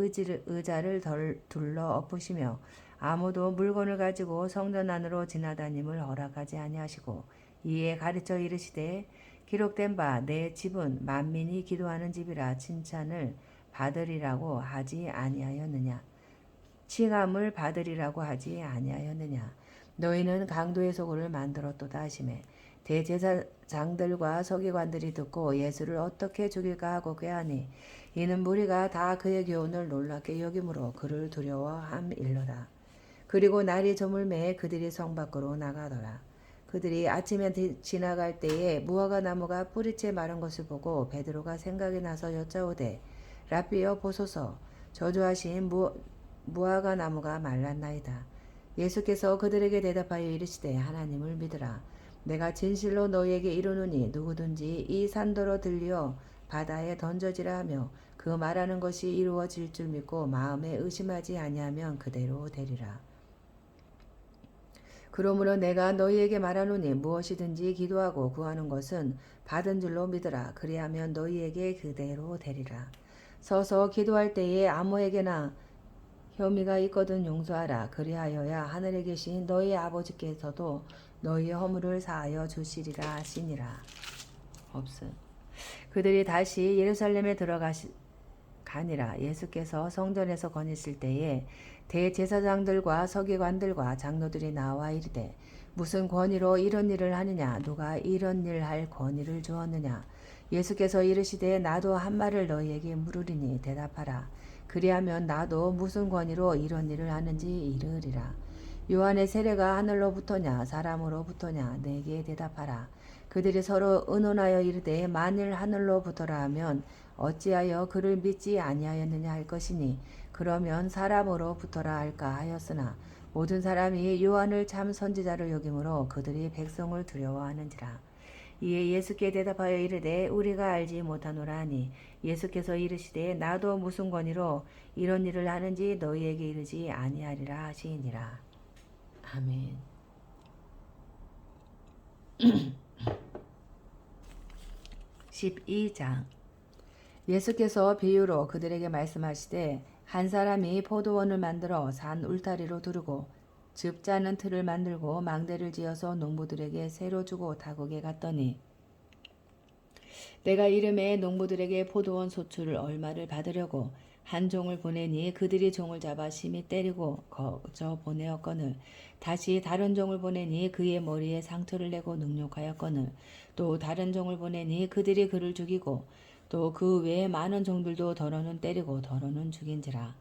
의자를 둘러 엎으시며 아무도 물건을 가지고 성전 안으로 지나다님을 허락하지 아니하시고 이에 가르쳐 이르시되 기록된 바 내 집은 만민이 기도하는 집이라 칭찬을 받으리라고 하지 아니하였느냐. 칭함을 받으리라고 하지 아니하였느냐. 너희는 강도의 소굴을 만들었도다 하시매 대제사장들과 서기관들이 듣고 예수를 어떻게 죽일까 하고 꾀하니 이는 무리가 다 그의 교훈을 놀랍게 여김으로 그를 두려워함일러라. 그리고 날이 저물매 그들이 성 밖으로 나가더라. 그들이 아침에 지나갈 때에 무화과 나무가 뿌리째 마른 것을 보고 베드로가 생각이 나서 여짜오되 랍비여 보소서 저주하신 무화과 나무가 말랐나이다. 예수께서 그들에게 대답하여 이르시되 하나님을 믿으라. 내가 진실로 너희에게 이르노니 누구든지 이 산더러 들려 바다에 던져지라 하며 그 말하는 것이 이루어질 줄 믿고 마음에 의심하지 아니하면 그대로 되리라. 그러므로 내가 너희에게 말하노니 무엇이든지 기도하고 구하는 것은 받은 줄로 믿으라. 그리하면 너희에게 그대로 되리라. 서서 기도할 때에 아무에게나 혐의가 있거든 용서하라. 그리하여야 하늘에 계신 너희 아버지께서도 너희의 허물을 사하여 주시리라 하시니라. 없음. 그들이 다시 예루살렘에 가니라. 예수께서 성전에서 거니실 때에 대제사장들과 서기관들과 장로들이 나와 이르되 무슨 권위로 이런 일을 하느냐? 누가 이런 일 할 권위를 주었느냐? 예수께서 이르시되 나도 한 말을 너희에게 물으리니 대답하라. 그리하면 나도 무슨 권위로 이런 일을 하는지 이르리라. 요한의 세례가 하늘로부터냐 사람으로부터냐 내게 대답하라. 그들이 서로 의논하여 이르되 만일 하늘로부터라 하면 어찌하여 그를 믿지 아니하였느냐 할 것이니 그러면 사람으로부터라 할까 하였으나 모든 사람이 요한을 참 선지자로 여김으로 그들이 백성을 두려워하는지라. 이에 예수께 대답하여 이르되 우리가 알지 못하노라 하니 예수께서 이르시되 나도 무슨 권위로 이런 일을 하는지 너희에게 이르지 아니하리라 하시니라. 아멘. 12장. 예수께서 비유로 그들에게 말씀하시되 한 사람이 포도원을 만들어 산 울타리로 두르고 즙 짜는 틀을 만들고 망대를 지어서 농부들에게 새로 주고 다국에 갔더니 내가 이름에 농부들에게 포도원 소출을 얼마를 받으려고 한 종을 보내니 그들이 종을 잡아 심히 때리고 거저 보내었거늘 다시 다른 종을 보내니 그의 머리에 상처를 내고 능욕하였거늘 또 다른 종을 보내니 그들이 그를 죽이고 또 그 외에 많은 종들도 더러는 때리고 더러는 죽인지라.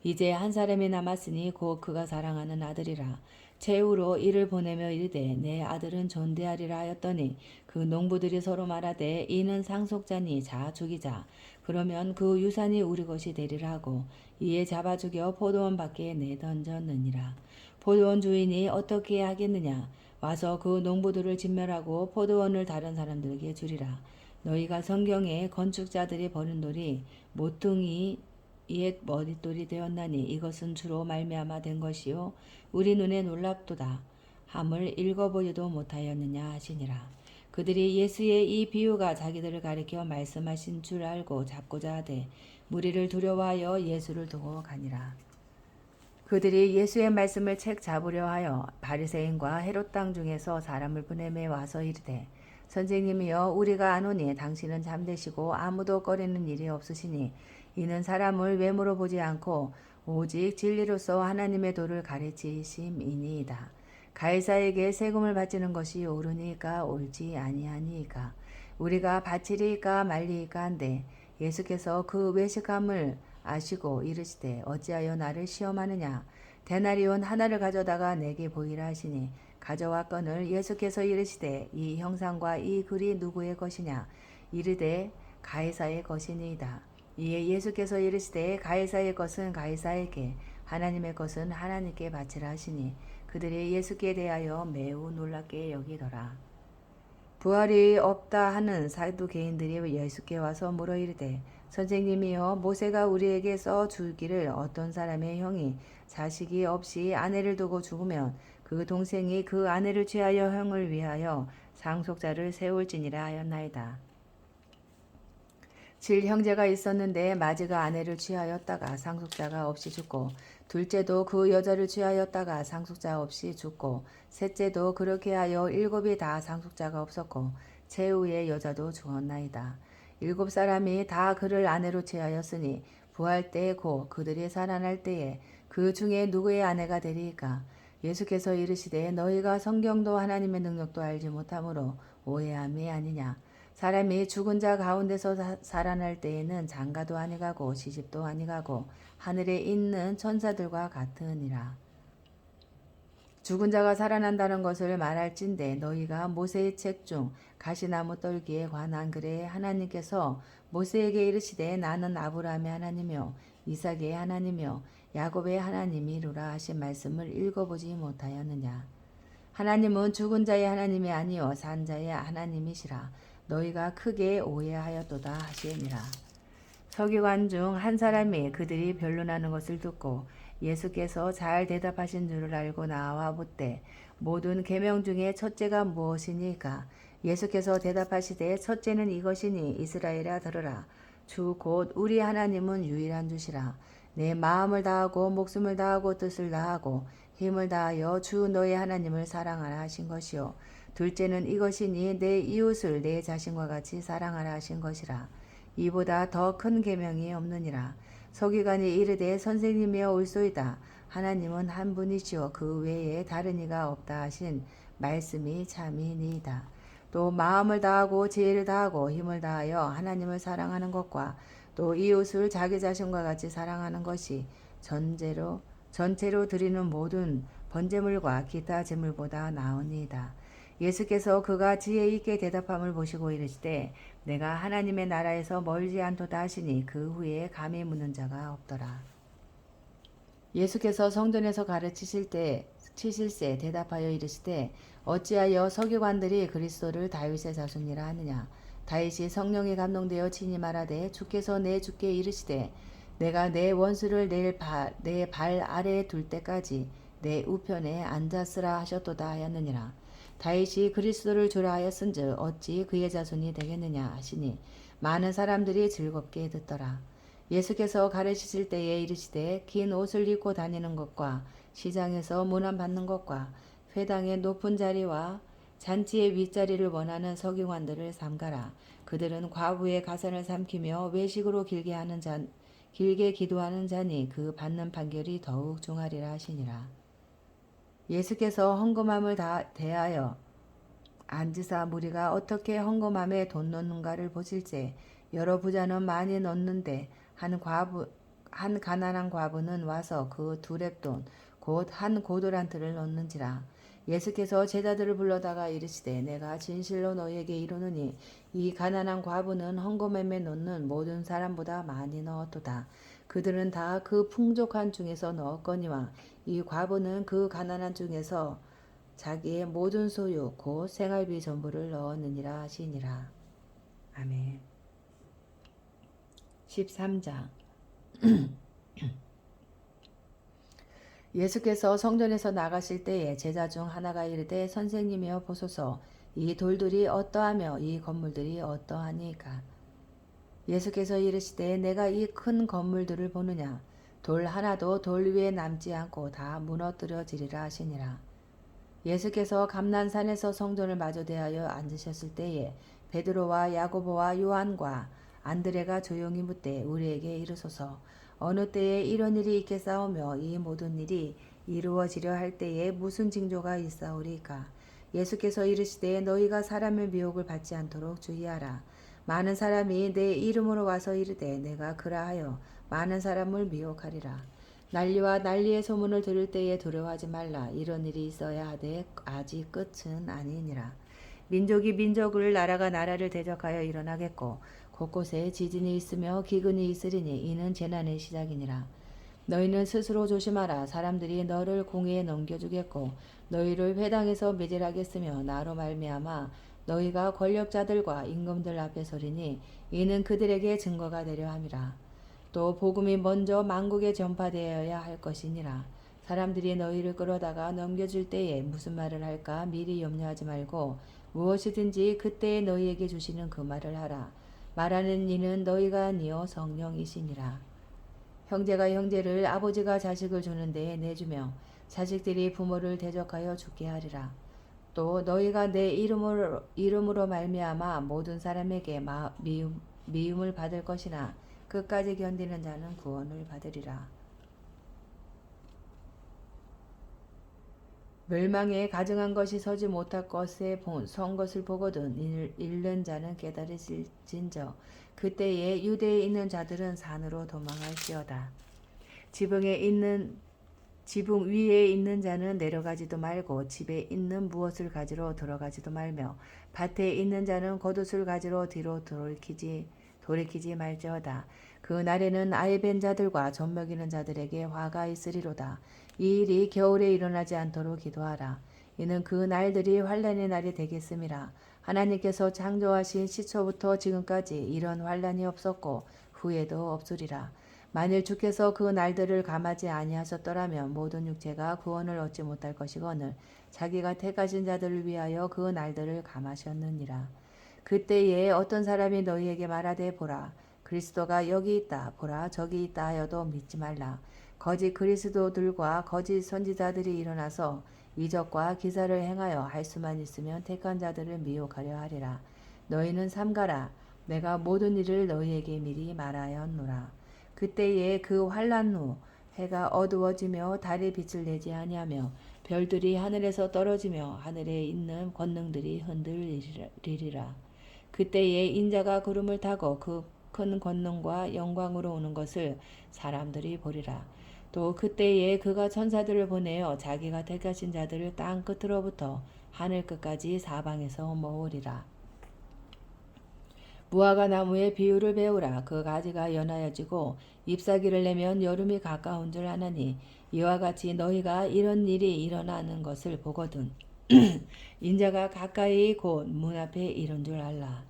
이제 한 사람이 남았으니 곧 그가 사랑하는 아들이라. 최후로 이를 보내며 이르되 내 아들은 존대하리라 하였더니 그 농부들이 서로 말하되 이는 상속자니 자 죽이자. 그러면 그 유산이 우리 것이 되리라 하고 이에 잡아 죽여 포도원 밖에 내던졌느니라. 포도원 주인이 어떻게 하겠느냐? 와서 그 농부들을 진멸하고 포도원을 다른 사람들에게 주리라. 너희가 성경에 건축자들이 버린 돌이 모퉁이 옛 머릿돌이 되었나니 이것은 주로 말미암아 된 것이요 우리 눈에 놀랍도다 함을 읽어보지도 못하였느냐 하시니라. 그들이 예수의 이 비유가 자기들을 가리켜 말씀하신 줄 알고 잡고자 하되 무리를 두려워하여 예수를 두고 가니라. 그들이 예수의 말씀을 책 잡으려 하여 바리새인과 헤롯 땅 중에서 사람을 보내매 와서 이르되 선생님이여 우리가 아노니 당신은 잠되시고 아무도 꺼리는 일이 없으시니 이는 사람을 외모로 보지 않고 오직 진리로서 하나님의 도를 가르치심이니이다. 가이사에게 세금을 바치는 것이 옳으니까 옳지 아니하니이까 우리가 바치리이까 말리이까 한데 예수께서 그 외식함을 아시고 이르시되 어찌하여 나를 시험하느냐 데나리온 하나를 가져다가 내게 보이라 하시니 가져왔거늘 예수께서 이르시되 이 형상과 이 글이 누구의 것이냐 이르되 가이사의 것이니이다. 이에 예수께서 이르시되 가이사의 것은 가이사에게 하나님의 것은 하나님께 바치라 하시니 그들이 예수께 대하여 매우 놀랍게 여기더라. 부활이 없다 하는 사두개인들이 예수께 와서 물어 이르되 선생님이여 모세가 우리에게 써 주기를 어떤 사람의 형이 자식이 없이 아내를 두고 죽으면 그 동생이 그 아내를 취하여 형을 위하여 상속자를 세울지니라 하였나이다. 7형제가 있었는데 마지가 아내를 취하였다가 상속자가 없이 죽고 둘째도 그 여자를 취하였다가 상속자 없이 죽고 셋째도 그렇게 하여 7이 다 상속자가 없었고 최후의 여자도 죽었나이다. 7사람이 다 그를 아내로 취하였으니 부할 때 곧 그들이 살아날 때에 그 중에 누구의 아내가 되리이까? 예수께서 이르시되 너희가 성경도 하나님의 능력도 알지 못함으로 오해함이 아니냐. 사람이 죽은 자 가운데서 살아날 때에는 장가도 아니가고 시집도 아니가고 하늘에 있는 천사들과 같으니라. 죽은 자가 살아난다는 것을 말할진대 너희가 모세의 책 중 가시나무 떨기에 관한 글에 하나님께서 모세에게 이르시되 나는 아브라함의 하나님이요 이삭의 하나님이요 야곱의 하나님이로라 하신 말씀을 읽어보지 못하였느냐. 하나님은 죽은 자의 하나님이 아니요 산 자의 하나님이시라. 너희가 크게 오해하였도다 하시니라. 서기관 중 한 사람이 그들이 변론하는 것을 듣고 예수께서 잘 대답하신 줄을 알고 나와 묻되 모든 계명 중에 첫째가 무엇이니까? 예수께서 대답하시되 첫째는 이것이니 이스라엘아 들으라. 주 곧 우리 하나님은 유일한 주시라. 내 마음을 다하고 목숨을 다하고 뜻을 다하고 힘을 다하여 주 너의 하나님을 사랑하라 하신 것이요. 둘째는 이것이니 내 이웃을 내 자신과 같이 사랑하라 하신 것이라. 이보다 더 큰 계명이 없느니라. 서기관이 이르되 선생님이여 옳소이다. 하나님은 한 분이시오 그 외에 다른 이가 없다 하신 말씀이 참이니이다. 또 마음을 다하고 지혜를 다하고 힘을 다하여 하나님을 사랑하는 것과 또 이웃을 자기 자신과 같이 사랑하는 것이 전체로 드리는 모든 번제물과 기타 제물보다 나으니이다. 예수께서 그가 지혜 있게 대답함을 보시고 이르시되 내가 하나님의 나라에서 멀지 않도다 하시니 그 후에 감히 묻는 자가 없더라. 예수께서 성전에서 가르치실세 대답하여 이르시되 어찌하여 서기관들이 그리스도를 다윗의 자손이라 하느냐. 다윗이 성령에 감동되어 친히 말하되 주께서 내 주께 이르시되 내가 내 원수를 내 발 아래에 둘 때까지 내 우편에 앉았으라 하셨도다 하였느니라. 다윗이 그리스도를 주라 하였은즉 어찌 그의 자손이 되겠느냐 하시니 많은 사람들이 즐겁게 듣더라. 예수께서 가르치실 때에 이르시되 긴 옷을 입고 다니는 것과 시장에서 문안받는 것과 회당의 높은 자리와 잔치의 윗자리를 원하는 서기관들을 삼가라. 그들은 과부의 가산을 삼키며 외식으로 길게 기도하는 자니 그 받는 판결이 더욱 중하리라 하시니라. 예수께서 헌금함을 대하여 앉으사 무리가 어떻게 헌금함에 돈 넣는가를 보실세 여러 부자는 많이 넣는데 한 가난한 과부는 와서 그 두 렙돈 곧 한 고도란트를 넣는지라. 예수께서 제자들을 불러다가 이르시되 내가 진실로 너희에게 이르노니 이 가난한 과부는 헌금함에 넣는 모든 사람보다 많이 넣었도다. 그들은 다 그 풍족한 중에서 넣었거니와 이 과부는 그 가난한 중에서 자기의 모든 소유 곧 생활비 전부를 넣었느니라 하시니라. 아멘. 13장 예수께서 성전에서 나가실 때에 제자 중 하나가 이르되 선생님이여 보소서 이 돌들이 어떠하며 이 건물들이 어떠하니까. 예수께서 이르시되 내가 이 큰 건물들을 보느냐. 돌 하나도 돌 위에 남지 않고 다 무너뜨려지리라 하시니라. 예수께서 감난산에서 성전을 마저 대하여 앉으셨을 때에 베드로와 야고보와 요한과 안드레가 조용히 묻되 우리에게 이르소서 어느 때에 이런 일이 있겠사오며 이 모든 일이 이루어지려 할 때에 무슨 징조가 있사오리까. 예수께서 이르시되 너희가 사람의 미혹을 받지 않도록 주의하라. 많은 사람이 내 이름으로 와서 이르되 내가 그라하여 많은 사람을 미혹하리라. 난리와 난리의 소문을 들을 때에 두려워하지 말라. 이런 일이 있어야 하되 아직 끝은 아니니라. 민족이 민족을 나라가 나라를 대적하여 일어나겠고 곳곳에 지진이 있으며 기근이 있으리니 이는 재난의 시작이니라. 너희는 스스로 조심하라. 사람들이 너를 공회에 넘겨주겠고 너희를 회당에서 매질하겠으며 나로 말미암아 너희가 권력자들과 임금들 앞에 서리니 이는 그들에게 증거가 되려 함이라. 또 복음이 먼저 만국에 전파되어야 할 것이니라. 사람들이 너희를 끌어다가 넘겨줄 때에 무슨 말을 할까 미리 염려하지 말고 무엇이든지 그때에 너희에게 주시는 그 말을 하라. 말하는 이는 너희가 아니요 성령이시니라. 형제가 형제를 아버지가 자식을 주는 데에 내주며 자식들이 부모를 대적하여 죽게 하리라. 또 너희가 내 이름으로 말미암아 모든 사람에게 미움을 받을 것이나 끝까지 견디는 자는 구원을 받으리라. 멸망에 가증한 것이 서지 못할 것에 선 것을 보거든 잃는 자는 깨달으실진저 그때에 유대에 있는 자들은 산으로 도망할지어다. 지붕 위에 있는 자는 내려가지도 말고 집에 있는 무엇을 가지러 들어가지도 말며 밭에 있는 자는 겉옷을 가지러 뒤로 돌이키지 말지어다. 그 날에는 아이 뵌 자들과 젖 먹이는 자들에게 화가 있으리로다. 이 일이 겨울에 일어나지 않도록 기도하라. 이는 그 날들이 환난의 날이 되겠음이라. 하나님께서 창조하신 시초부터 지금까지 이런 환난이 없었고 후에도 없으리라. 만일 주께서 그 날들을 감하지 아니하셨더라면 모든 육체가 구원을 얻지 못할 것이거늘 자기가 택하신 자들을 위하여 그 날들을 감하셨느니라. 그때에 어떤 사람이 너희에게 말하되 보라 그리스도가 여기 있다 보라 저기 있다 하여도 믿지 말라. 거짓 그리스도들과 거짓 선지자들이 일어나서 이적과 기사를 행하여 할 수만 있으면 택한 자들을 미혹하려 하리라. 너희는 삼가라. 내가 모든 일을 너희에게 미리 말하였노라. 그때에 그 환난 후 해가 어두워지며 달이 빛을 내지 아니하며 별들이 하늘에서 떨어지며 하늘에 있는 권능들이 흔들리리라. 그때에 인자가 구름을 타고 그 큰 권능과 영광으로 오는 것을 사람들이 보리라. 또 그때에 그가 천사들을 보내어 자기가 택하신 자들을 땅 끝으로부터 하늘 끝까지 사방에서 모으리라. 무화과 나무의 비유를 배우라. 그 가지가 연하여지고 잎사귀를 내면 여름이 가까운 줄 아나니 이와 같이 너희가 이런 일이 일어나는 것을 보거든 인자가 가까이 곧 문 앞에 이른 줄 알라.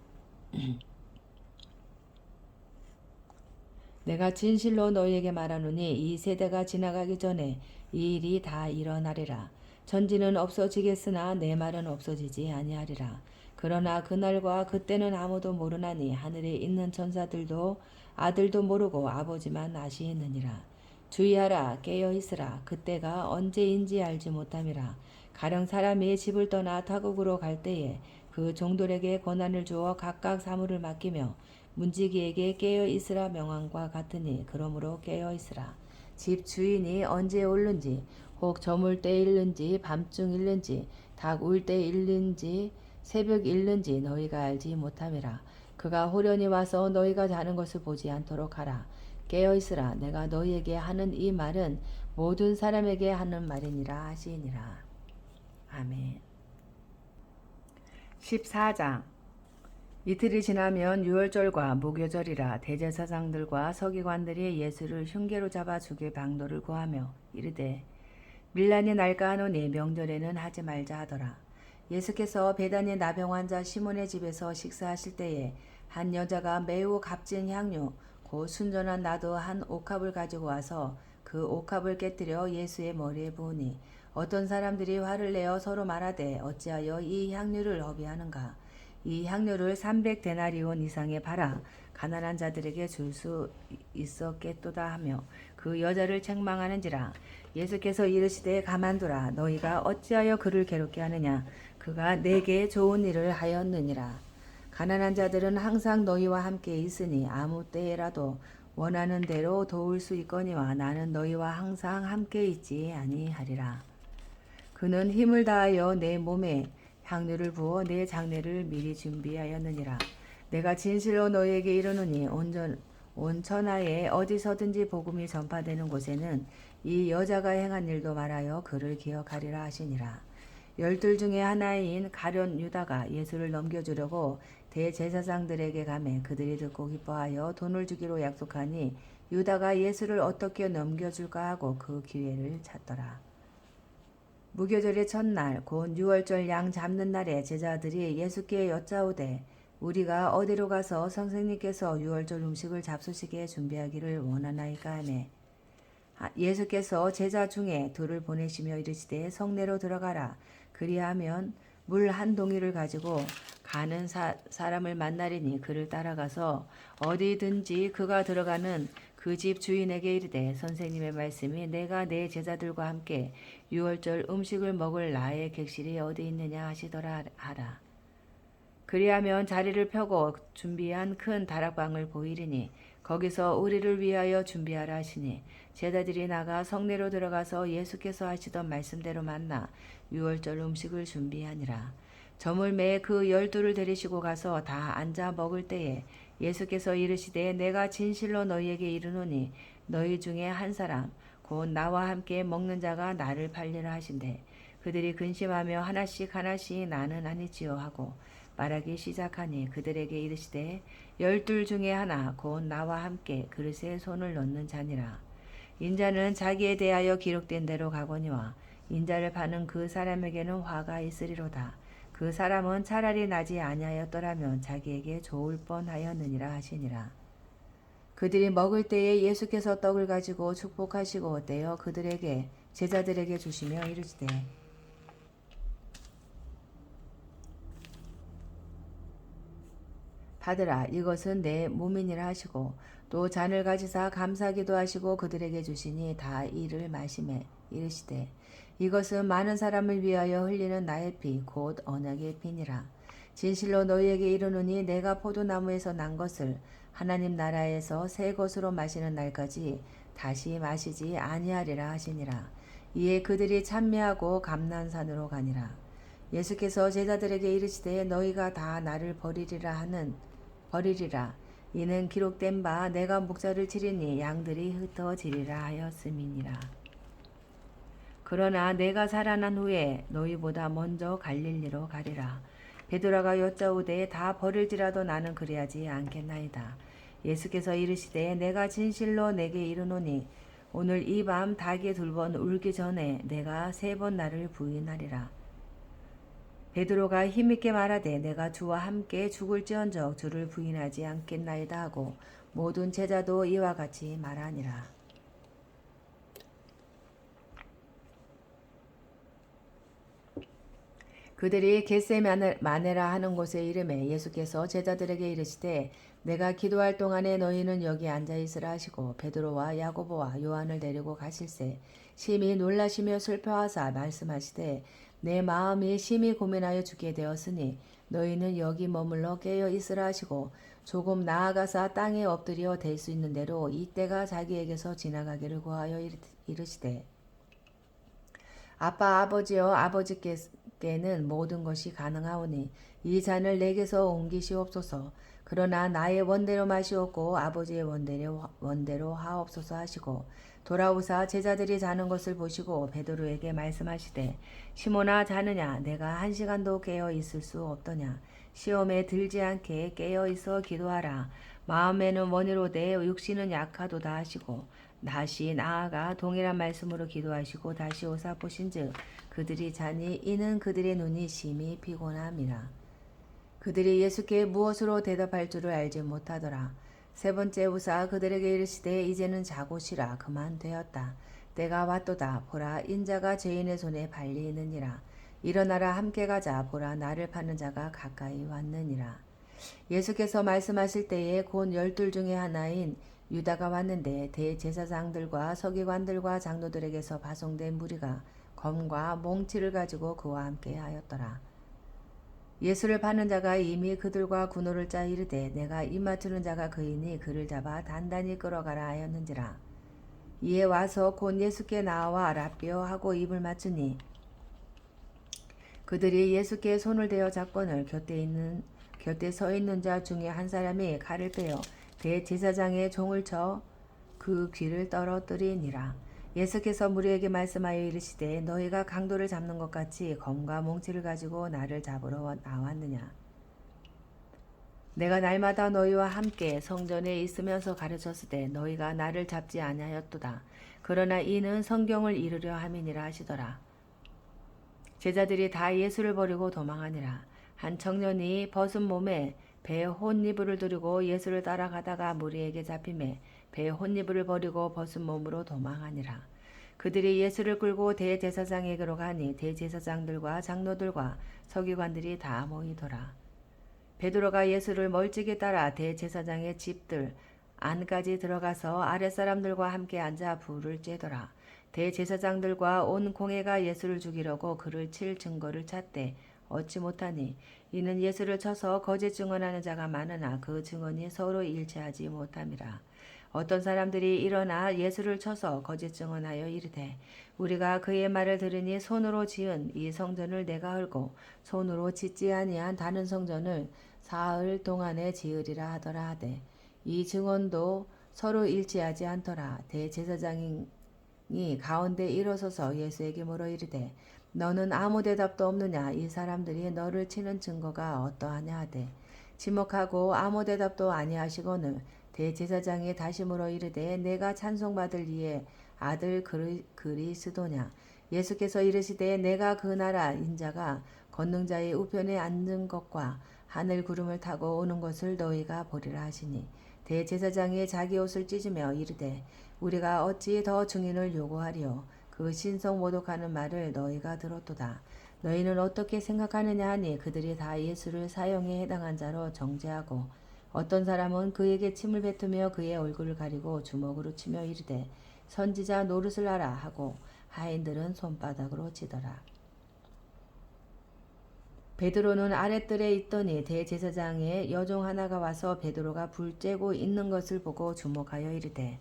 내가 진실로 너희에게 말하노니 이 세대가 지나가기 전에 이 일이 다 일어나리라. 천지는 없어지겠으나 내 말은 없어지지 아니하리라. 그러나 그날과 그때는 아무도 모르나니 하늘에 있는 천사들도 아들도 모르고 아버지만 아시느니라. 주의하라 깨어 있으라. 그때가 언제인지 알지 못함이라. 가령 사람이 집을 떠나 타국으로 갈 때에 그 종들에게 권한을 주어 각각 사물을 맡기며 문지기에게 깨어 있으라 명함과 같으니 그러므로 깨어 있으라. 집 주인이 언제 올는지 혹 저물 때 일는지 밤중 일는지 닭 울 때 일는지 새벽 일는지 너희가 알지 못함이라. 그가 호련히 와서 너희가 자는 것을 보지 않도록 하라. 깨어 있으라. 내가 너희에게 하는 이 말은 모든 사람에게 하는 말이니라 하시니라. 아멘. 14장 이틀이 지나면 유월절과 무교절이라 대제사장들과 서기관들이 예수를 흉계로 잡아 죽일 방도를 구하며 이르되 밀란이 날까 하노니 명절에는 하지 말자 하더라. 예수께서 베다니 나병 환자 시몬의 집에서 식사하실 때에 한 여자가 매우 값진 향유 곧 순전한 나도 한 옥합을 가지고 와서 그 옥합을 깨뜨려 예수의 머리에 부으니 어떤 사람들이 화를 내어 서로 말하되 어찌하여 이 향유를 허비하는가. 이 향료를 300데나리온 이상에 팔아 가난한 자들에게 줄 수 있었겠도다 하며 그 여자를 책망하는지라. 예수께서 이르시되 가만두라. 너희가 어찌하여 그를 괴롭게 하느냐. 그가 내게 좋은 일을 하였느니라. 가난한 자들은 항상 너희와 함께 있으니 아무 때라도 원하는 대로 도울 수 있거니와 나는 너희와 항상 함께 있지 아니하리라. 그는 힘을 다하여 내 몸에 향료를 부어 내 장례를 미리 준비하였느니라. 내가 진실로 너희에게 이르노니 온 천하에 어디서든지 복음이 전파되는 곳에는 이 여자가 행한 일도 말하여 그를 기억하리라 하시니라. 12 중에 하나인 가룟 유다가 예수를 넘겨주려고 대제사장들에게 가매 그들이 듣고 기뻐하여 돈을 주기로 약속하니 유다가 예수를 어떻게 넘겨줄까 하고 그 기회를 찾더라. 무교절의 첫날 곧 유월절 양 잡는 날에 제자들이 예수께 여짜오되 우리가 어디로 가서 선생님께서 유월절 음식을 잡수시게 준비하기를 원하나이까 하매 예수께서 제자 중에 둘을 보내시며 이르시되 성내로 들어가라. 그리하면 물 한 동이를 가지고 가는 사람을 만나리니 그를 따라가서 어디든지 그가 들어가는 그 집 주인에게 이르되 선생님의 말씀이 내가 내 제자들과 함께 유월절 음식을 먹을 나의 객실이 어디 있느냐 하시더라 하라. 그리하면 자리를 펴고 준비한 큰 다락방을 보이리니 거기서 우리를 위하여 준비하라 하시니 제자들이 나가 성내로 들어가서 예수께서 하시던 말씀대로 만나 유월절 음식을 준비하니라. 저물매에 그 12를 데리시고 가서 다 앉아 먹을 때에 예수께서 이르시되 내가 진실로 너희에게 이르노니 너희 중에 한 사람 곧 나와 함께 먹는 자가 나를 팔리라 하신대. 그들이 근심하며 하나씩 하나씩 나는 아니지요 하고 말하기 시작하니 그들에게 이르시되 12 중에 하나 곧 나와 함께 그릇에 손을 넣는 자니라. 인자는 자기에 대하여 기록된 대로 가거니와 인자를 파는 그 사람에게는 화가 있으리로다. 그 사람은 차라리 나지 아니하였더라면 자기에게 좋을 뻔하였느니라 하시니라. 그들이 먹을 때에 예수께서 떡을 가지고 축복하시고 떼어 그들에게 제자들에게 주시며 이르시되 받으라 이것은 내 몸이니라 하시고 또 잔을 가지사 감사기도 하시고 그들에게 주시니 다 이를 마시매 이르시되 이것은 많은 사람을 위하여 흘리는 나의 피 곧 언약의 피니라. 진실로 너희에게 이르노니 내가 포도나무에서 난 것을 하나님 나라에서 새 것으로 마시는 날까지 다시 마시지 아니하리라 하시니라. 이에 그들이 찬미하고 감난산으로 가니라. 예수께서 제자들에게 이르시되 너희가 다 나를 버리리라. 이는 기록된 바 내가 목자를 치리니 양들이 흩어지리라 하였음이니라. 그러나 내가 살아난 후에 너희보다 먼저 갈릴리로 가리라. 베드로가 여짜오되 다 버릴지라도 나는 그리하지 않겠나이다. 예수께서 이르시되 내가 진실로 내게 이르노니 오늘 이 밤 닭이 2번 울기 전에 내가 3번 나를 부인하리라. 베드로가 힘있게 말하되 내가 주와 함께 죽을지언정 주를 부인하지 않겠나이다 하고 모든 제자도 이와 같이 말하니라. 그들이 겟세마네라 하는 곳에 이름에 예수께서 제자들에게 이르시되 내가 기도할 동안에 너희는 여기 앉아있으라 하시고 베드로와 야고보와 요한을 데리고 가실새 심히 놀라시며 슬퍼하사 말씀하시되 내 마음이 심히 고민하여 죽게 되었으니 너희는 여기 머물러 깨어 있으라 하시고 조금 나아가사 땅에 엎드려 댈 수 있는 대로 이때가 자기에게서 지나가기를 구하여 이르시되 아빠 아버지여 아버지께는 모든 것이 가능하오니 이 잔을 내게서 옮기시옵소서. 그러나 나의 원대로 마시옵고 아버지의 원대로 하옵소서 하시고 돌아오사 제자들이 자는 것을 보시고 베드로에게 말씀하시되 시몬아 자느냐 내가 1시간도 깨어 있을 수 없더냐. 시험에 들지 않게 깨어 있어 기도하라. 마음에는 원이로되 육신은 약하도다 하시고 다시 나아가 동일한 말씀으로 기도하시고 다시 오사 보신즉 그들이 자니 이는 그들의 눈이 심히 피곤함이라. 그들이 예수께 무엇으로 대답할 줄을 알지 못하더라. 3번째 오사 그들에게 이르시되 이제는 자고 쉬라. 그만 되었다. 때가 왔도다. 보라 인자가 죄인의 손에 발리느니라. 일어나라 함께 가자. 보라 나를 파는 자가 가까이 왔느니라. 예수께서 말씀하실 때에 곧 12 중에 하나인 유다가 왔는데 대제사장들과 서기관들과 장로들에게서 파송된 무리가 검과 몽치를 가지고 그와 함께 하였더라. 예수를 파는 자가 이미 그들과 군호를 짜 이르되 내가 입 맞추는 자가 그이니 그를 잡아 단단히 끌어가라 하였는지라. 이에 와서 곧 예수께 나와 라삐어 하고 입을 맞추니 그들이 예수께 손을 대어 잡거늘 곁에 서 있는 자 중에 한 사람이 칼을 빼어 대제사장의 종을 쳐 그 귀를 떨어뜨리니라. 예수께서 무리에게 말씀하여 이르시되 너희가 강도를 잡는 것 같이 검과 몽치를 가지고 나를 잡으러 나왔느냐. 내가 날마다 너희와 함께 성전에 있으면서 가르쳤으되 너희가 나를 잡지 아니하였도다. 그러나 이는 성경을 이루려 함이니라 하시더라. 제자들이 다 예수를 버리고 도망하니라. 한 청년이 벗은 몸에 배에 혼이불을 두르고 예수를 따라가다가 무리에게 잡히매 배에 혼이불을 버리고 벗은 몸으로 도망하니라. 그들이 예수를 끌고 대제사장에게로 가니 대제사장들과 장로들과 서기관들이 다 모이더라. 베드로가 예수를 멀찍이 따라 대제사장의 집들 안까지 들어가서 아랫사람들과 함께 앉아 불을 쬐더라. 대제사장들과 온 공회가 예수를 죽이려고 그를 칠 증거를 찾되 얻지 못하니 이는 예수를 쳐서 거짓 증언하는 자가 많으나 그 증언이 서로 일치하지 못함이라. 어떤 사람들이 일어나 예수를 쳐서 거짓 증언하여 이르되 우리가 그의 말을 들으니 손으로 지은 이 성전을 내가 헐고 손으로 짓지 아니한 다른 성전을 사흘 동안에 지으리라 하더라 하되 이 증언도 서로 일치하지 않더라. 대제사장이 가운데 일어서서 예수에게 물어 이르되 너는 아무 대답도 없느냐? 이 사람들이 너를 치는 증거가 어떠하냐 하되 지목하고 아무 대답도 아니하시거늘 대제사장이 다시 물어 이르되 내가 찬송받을 이의 아들 그리스도냐? 예수께서 이르시되 내가 그 나라 인자가 권능자의 우편에 앉은 것과 하늘 구름을 타고 오는 것을 너희가 보리라 하시니 대제사장이 자기 옷을 찢으며 이르되 우리가 어찌 더 증인을 요구하리요? 그 신성 모독하는 말을 너희가 들었도다. 너희는 어떻게 생각하느냐 하니 그들이 다 예수를 사형에 해당한 자로 정죄하고 어떤 사람은 그에게 침을 뱉으며 그의 얼굴을 가리고 주먹으로 치며 이르되 선지자 노릇을 하라 하고 하인들은 손바닥으로 치더라. 베드로는 아랫뜰에 있더니 대제사장의 여종 하나가 와서 베드로가 불 쬐고 있는 것을 보고 주목하여 이르되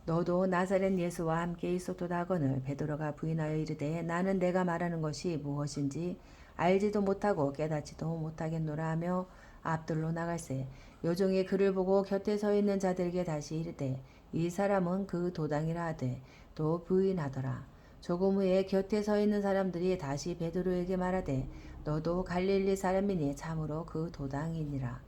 너도 나사렛 예수와 함께 있었도다 하거늘 베드로가 부인하여 이르되 나는 내가 말하는 것이 무엇인지 알지도 못하고 깨닫지도 못하겠노라 하며 앞들로 나갈새 여종이 그를 보고 곁에 서 있는 자들에게 다시 이르되 이 사람은 그 도당이라 하되 또 부인하더라. 조금 후에 곁에 서 있는 사람들이 다시 베드로에게 말하되 너도 갈릴리 사람이니 참으로 그 도당이니라.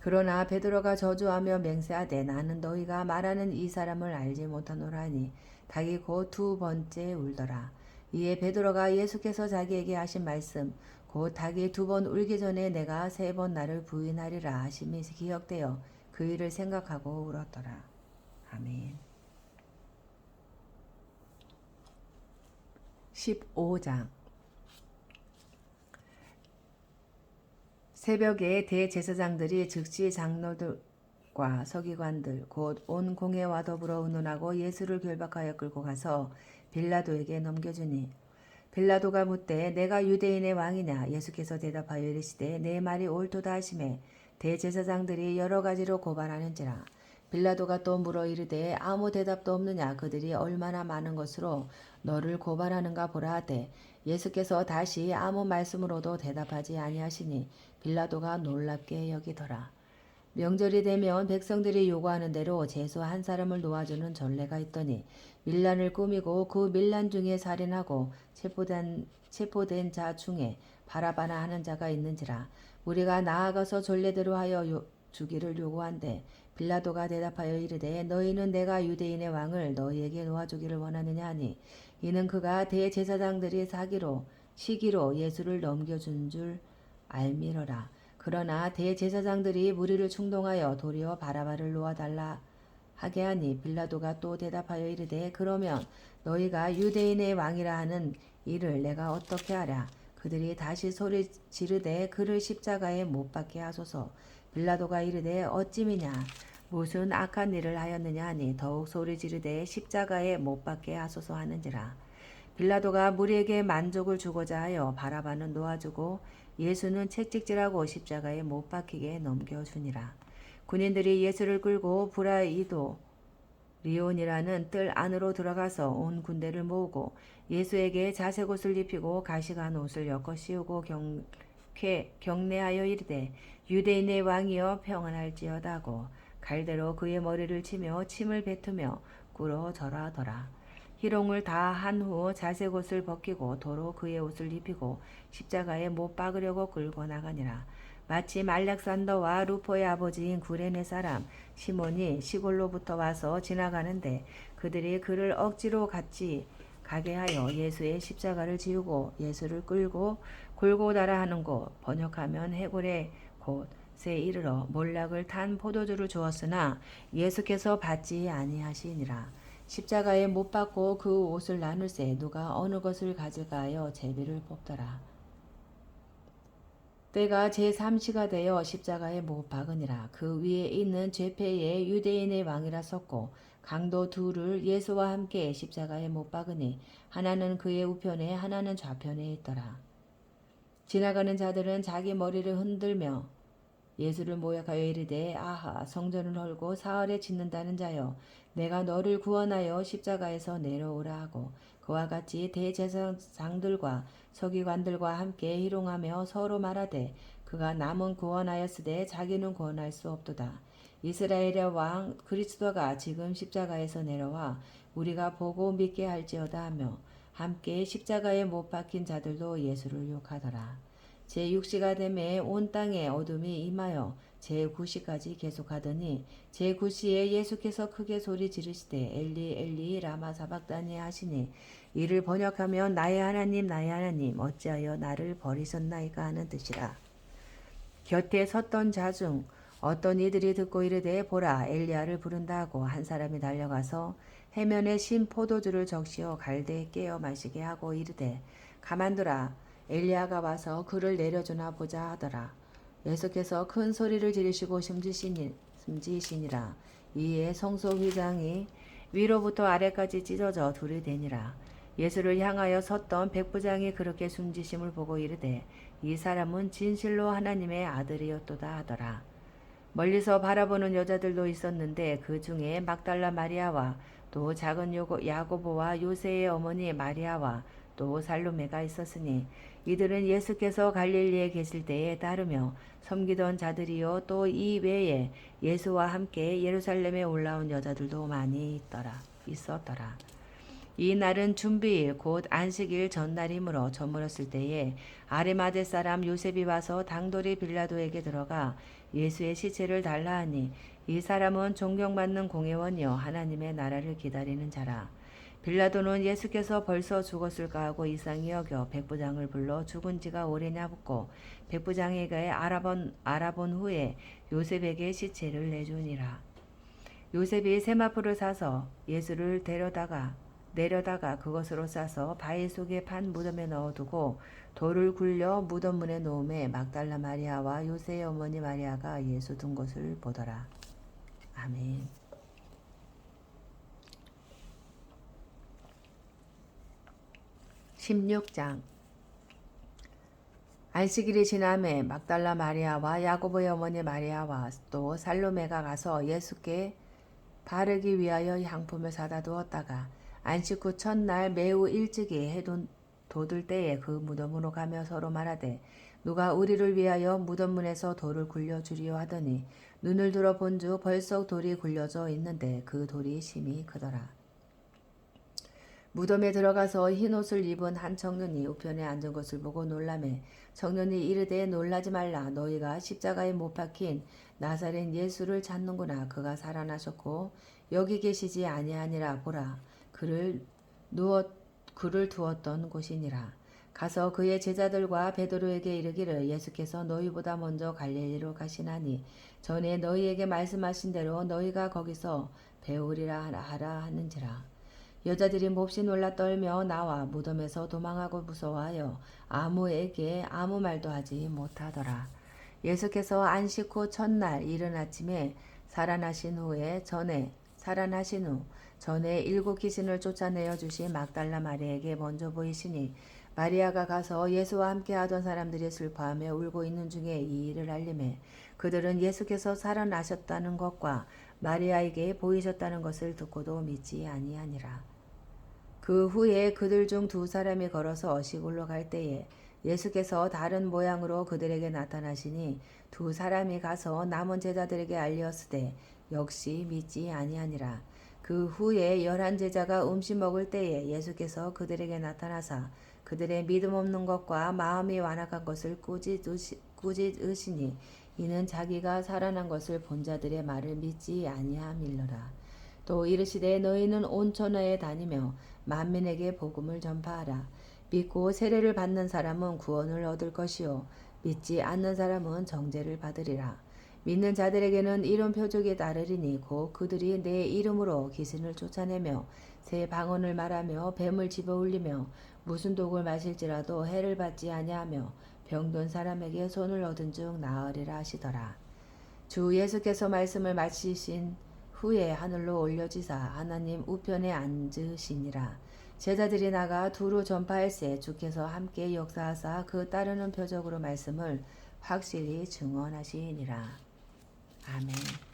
그러나 베드로가 저주하며 맹세하되 나는 너희가 말하는 이 사람을 알지 못하노라 하니 닭이 곧 두 번째 울더라. 이에 베드로가 예수께서 자기에게 하신 말씀 곧 닭이 두 번 울기 전에 내가 세 번 나를 부인하리라 하심이 기억되어 그 일을 생각하고 울었더라. 아멘. 15장 새벽에 대제사장들이 즉시 장로들과 서기관들 곧 온 공회와 더불어 의논하고 예수를 결박하여 끌고 가서 빌라도에게 넘겨주니 빌라도가 묻되 내가 유대인의 왕이냐? 예수께서 대답하여 이르시되 내 말이 옳도다 하시매 대제사장들이 여러 가지로 고발하는지라. 빌라도가 또 물어 이르되 아무 대답도 없느냐? 그들이 얼마나 많은 것으로 너를 고발하는가 보라 하되 예수께서 다시 아무 말씀으로도 대답하지 아니하시니 빌라도가 놀랍게 여기더라. 명절이 되면 백성들이 요구하는 대로 제수 한 사람을 놓아주는 전례가 있더니 밀란을 꾸미고 그 밀란 중에 살인하고 체포된 자 중에 바라바나 하는 자가 있는지라. 우리가 나아가서 전례대로 하여 주기를 요구한대 빌라도가 대답하여 이르되 너희는 내가 유대인의 왕을 너희에게 놓아주기를 원하느냐 하니 이는 그가 대제사장들이 시기로 예수를 넘겨준 줄 알미러라. 그러나 대제사장들이 무리를 충동하여 도리어 바라바를 놓아달라 하게 하니 빌라도가 또 대답하여 이르되 그러면 너희가 유대인의 왕이라 하는 이를 내가 어떻게 하랴. 그들이 다시 소리 지르되 그를 십자가에 못 박게 하소서. 빌라도가 이르되 어찌미냐 무슨 악한 일을 하였느냐 하니 더욱 소리 지르되 십자가에 못 박게 하소서 하는지라. 빌라도가 무리에게 만족을 주고자 하여 바라바는 놓아주고 예수는 채찍질하고 십자가에 못 박히게 넘겨주니라. 군인들이 예수를 끌고 브라이도 리온이라는 뜰 안으로 들어가서 온 군대를 모으고 예수에게 자색 옷을 입히고 가시관 옷을 엮어 씌우고 경례하여 이르되 유대인의 왕이여 평안할지어다 하고 갈대로 그의 머리를 치며 침을 뱉으며 꿇어 절하더라. 희롱을 다 한 후 자색 옷을 벗기고 도로 그의 옷을 입히고 십자가에 못 박으려고 끌고 나가니라. 마침 알렉산더와 루포의 아버지인 구레네 사람 시몬이 시골로부터 와서 지나가는데 그들이 그를 억지로 같이 가게 하여 예수의 십자가를 지우고 예수를 끌고 골고다라 하는 곳 번역하면 해골의 곳에 이르러 몰락을 탄 포도주를 주었으나 예수께서 받지 아니하시니라. 십자가에 못 박고 그 옷을 나눌새 누가 어느 것을 가질까 하여 제비를 뽑더라. 때가 제3시가 되어 십자가에 못 박으니라. 그 위에 있는 죄패에 유대인의 왕이라 썼고 강도 둘을 예수와 함께 십자가에 못 박으니 하나는 그의 우편에 하나는 좌편에 있더라. 지나가는 자들은 자기 머리를 흔들며 예수를 모욕하여 이르되 아하 성전을 헐고 사흘에 짓는다는 자여 내가 너를 구원하여 십자가에서 내려오라 하고 그와 같이 대제사장들과 서기관들과 함께 희롱하며 서로 말하되 그가 남은 구원하였으되 자기는 구원할 수 없도다. 이스라엘의 왕 그리스도가 지금 십자가에서 내려와 우리가 보고 믿게 할지어다 하며 함께 십자가에 못 박힌 자들도 예수를 욕하더라. 제6시가 되매 온 땅에 어둠이 임하여 제9시까지 계속하더니 제9시에 예수께서 크게 소리 지르시되 엘리 엘리 라마 사박다니 하시니 이를 번역하면 나의 하나님 어찌하여 나를 버리셨나이까 하는 뜻이라. 곁에 섰던 자 중 어떤 이들이 듣고 이르되 보라 엘리야를 부른다 하고 한 사람이 달려가서 해면에 신 포도주를 적시어 갈대에 깨어 마시게 하고 이르되 가만두라 엘리야가 와서 그를 내려주나 보자 하더라. 예수께서 큰 소리를 지르시고 숨지시니라. 이에 성소 휘장이 위로부터 아래까지 찢어져 둘이 되니라. 예수를 향하여 섰던 백부장이 그렇게 숨지심을 보고 이르되 이 사람은 진실로 하나님의 아들이었도다 하더라. 멀리서 바라보는 여자들도 있었는데 그 중에 막달라 마리아와 또 작은 야고보와 요새의 어머니 마리아와 또 살로메가 있었으니 이들은 예수께서 갈릴리에 계실 때에 따르며 섬기던 자들이요 또 이 외에 예수와 함께 예루살렘에 올라온 여자들도 많이 있었더라. 이 날은 준비일 곧 안식일 전날이므로 저물었을 때에 아리마대 사람 요셉이 와서 당돌이 빌라도에게 들어가 예수의 시체를 달라 하니 이 사람은 존경받는 공회원이요 하나님의 나라를 기다리는 자라. 빌라도는 예수께서 벌써 죽었을까 하고 이상히 여겨 백부장을 불러 죽은 지가 오래냐 묻고 백부장에게 알아본 후에 요셉에게 시체를 내주니라. 요셉이 세마포를 사서 예수를 내려다가 그것으로 싸서 바위 속에 판 무덤에 넣어두고 돌을 굴려 무덤 문에 놓음에 막달라 마리아와 요새의 어머니 마리아가 예수 둔 것을 보더라. 아멘. 16장 안식일이 지남에 막달라 마리아와 야고보의 어머니 마리아와 또 살로메가 가서 예수께 바르기 위하여 향품을 사다 두었다가 안식 후 첫날 매우 일찍이 해 돋을 때에 그 무덤으로 가며 서로 말하되 누가 우리를 위하여 무덤문에서 돌을 굴려주리요 하더니 눈을 들어 본즉 벌써 돌이 굴려져 있는데 그 돌이 심히 크더라. 무덤에 들어가서 흰옷을 입은 한 청년이 우편에 앉은 것을 보고 놀라매 청년이 이르되 놀라지 말라 너희가 십자가에 못 박힌 나사렛 예수를 찾는구나. 그가 살아나셨고 여기 계시지 아니하니라. 보라 그를 두었던 곳이니라. 가서 그의 제자들과 베드로에게 이르기를 예수께서 너희보다 먼저 갈릴리로 가시나니 전에 너희에게 말씀하신 대로 너희가 거기서 배우리라 하라 하는지라. 여자들이 몹시 놀라 떨며 나와 무덤에서 도망하고 무서워하여 아무에게 아무 말도 하지 못하더라. 예수께서 안식 후 첫날 이른 아침에 살아나신 후 전에 7 귀신을 쫓아내어 주신 막달라 마리아에게 먼저 보이시니 마리아가 가서 예수와 함께 하던 사람들이 슬퍼하며 울고 있는 중에 이 일을 알림해 그들은 예수께서 살아나셨다는 것과 마리아에게 보이셨다는 것을 듣고도 믿지 아니하니라. 그 후에 그들 중 2 사람이 걸어서 시골로 갈 때에 예수께서 다른 모양으로 그들에게 나타나시니 2 사람이 가서 남은 제자들에게 알리었으되 역시 믿지 아니하니라. 그 후에 11 제자가 음식 먹을 때에 예수께서 그들에게 나타나사 그들의 믿음 없는 것과 마음이 완악한 것을 꾸짖으시니 이는 자기가 살아난 것을 본 자들의 말을 믿지 아니함일러라. 또 이르시되 너희는 온 천하에 다니며 만민에게 복음을 전파하라. 믿고 세례를 받는 사람은 구원을 얻을 것이요 믿지 않는 사람은 정죄를 받으리라. 믿는 자들에게는 이런 표적이 따르리니 곧 그들이 내 이름으로 귀신을 쫓아내며 새 방언을 말하며 뱀을 집어올리며 무슨 독을 마실지라도 해를 받지 아니하며 병든 사람에게 손을 얻은 즉 나으리라 하시더라. 주 예수께서 말씀을 마치신 후에 하늘로 올려지사 하나님 우편에 앉으시니라. 제자들이 나가 두루 전파할세 주께서 함께 역사하사 그 따르는 표적으로 말씀을 확실히 증언하시니라. 아멘.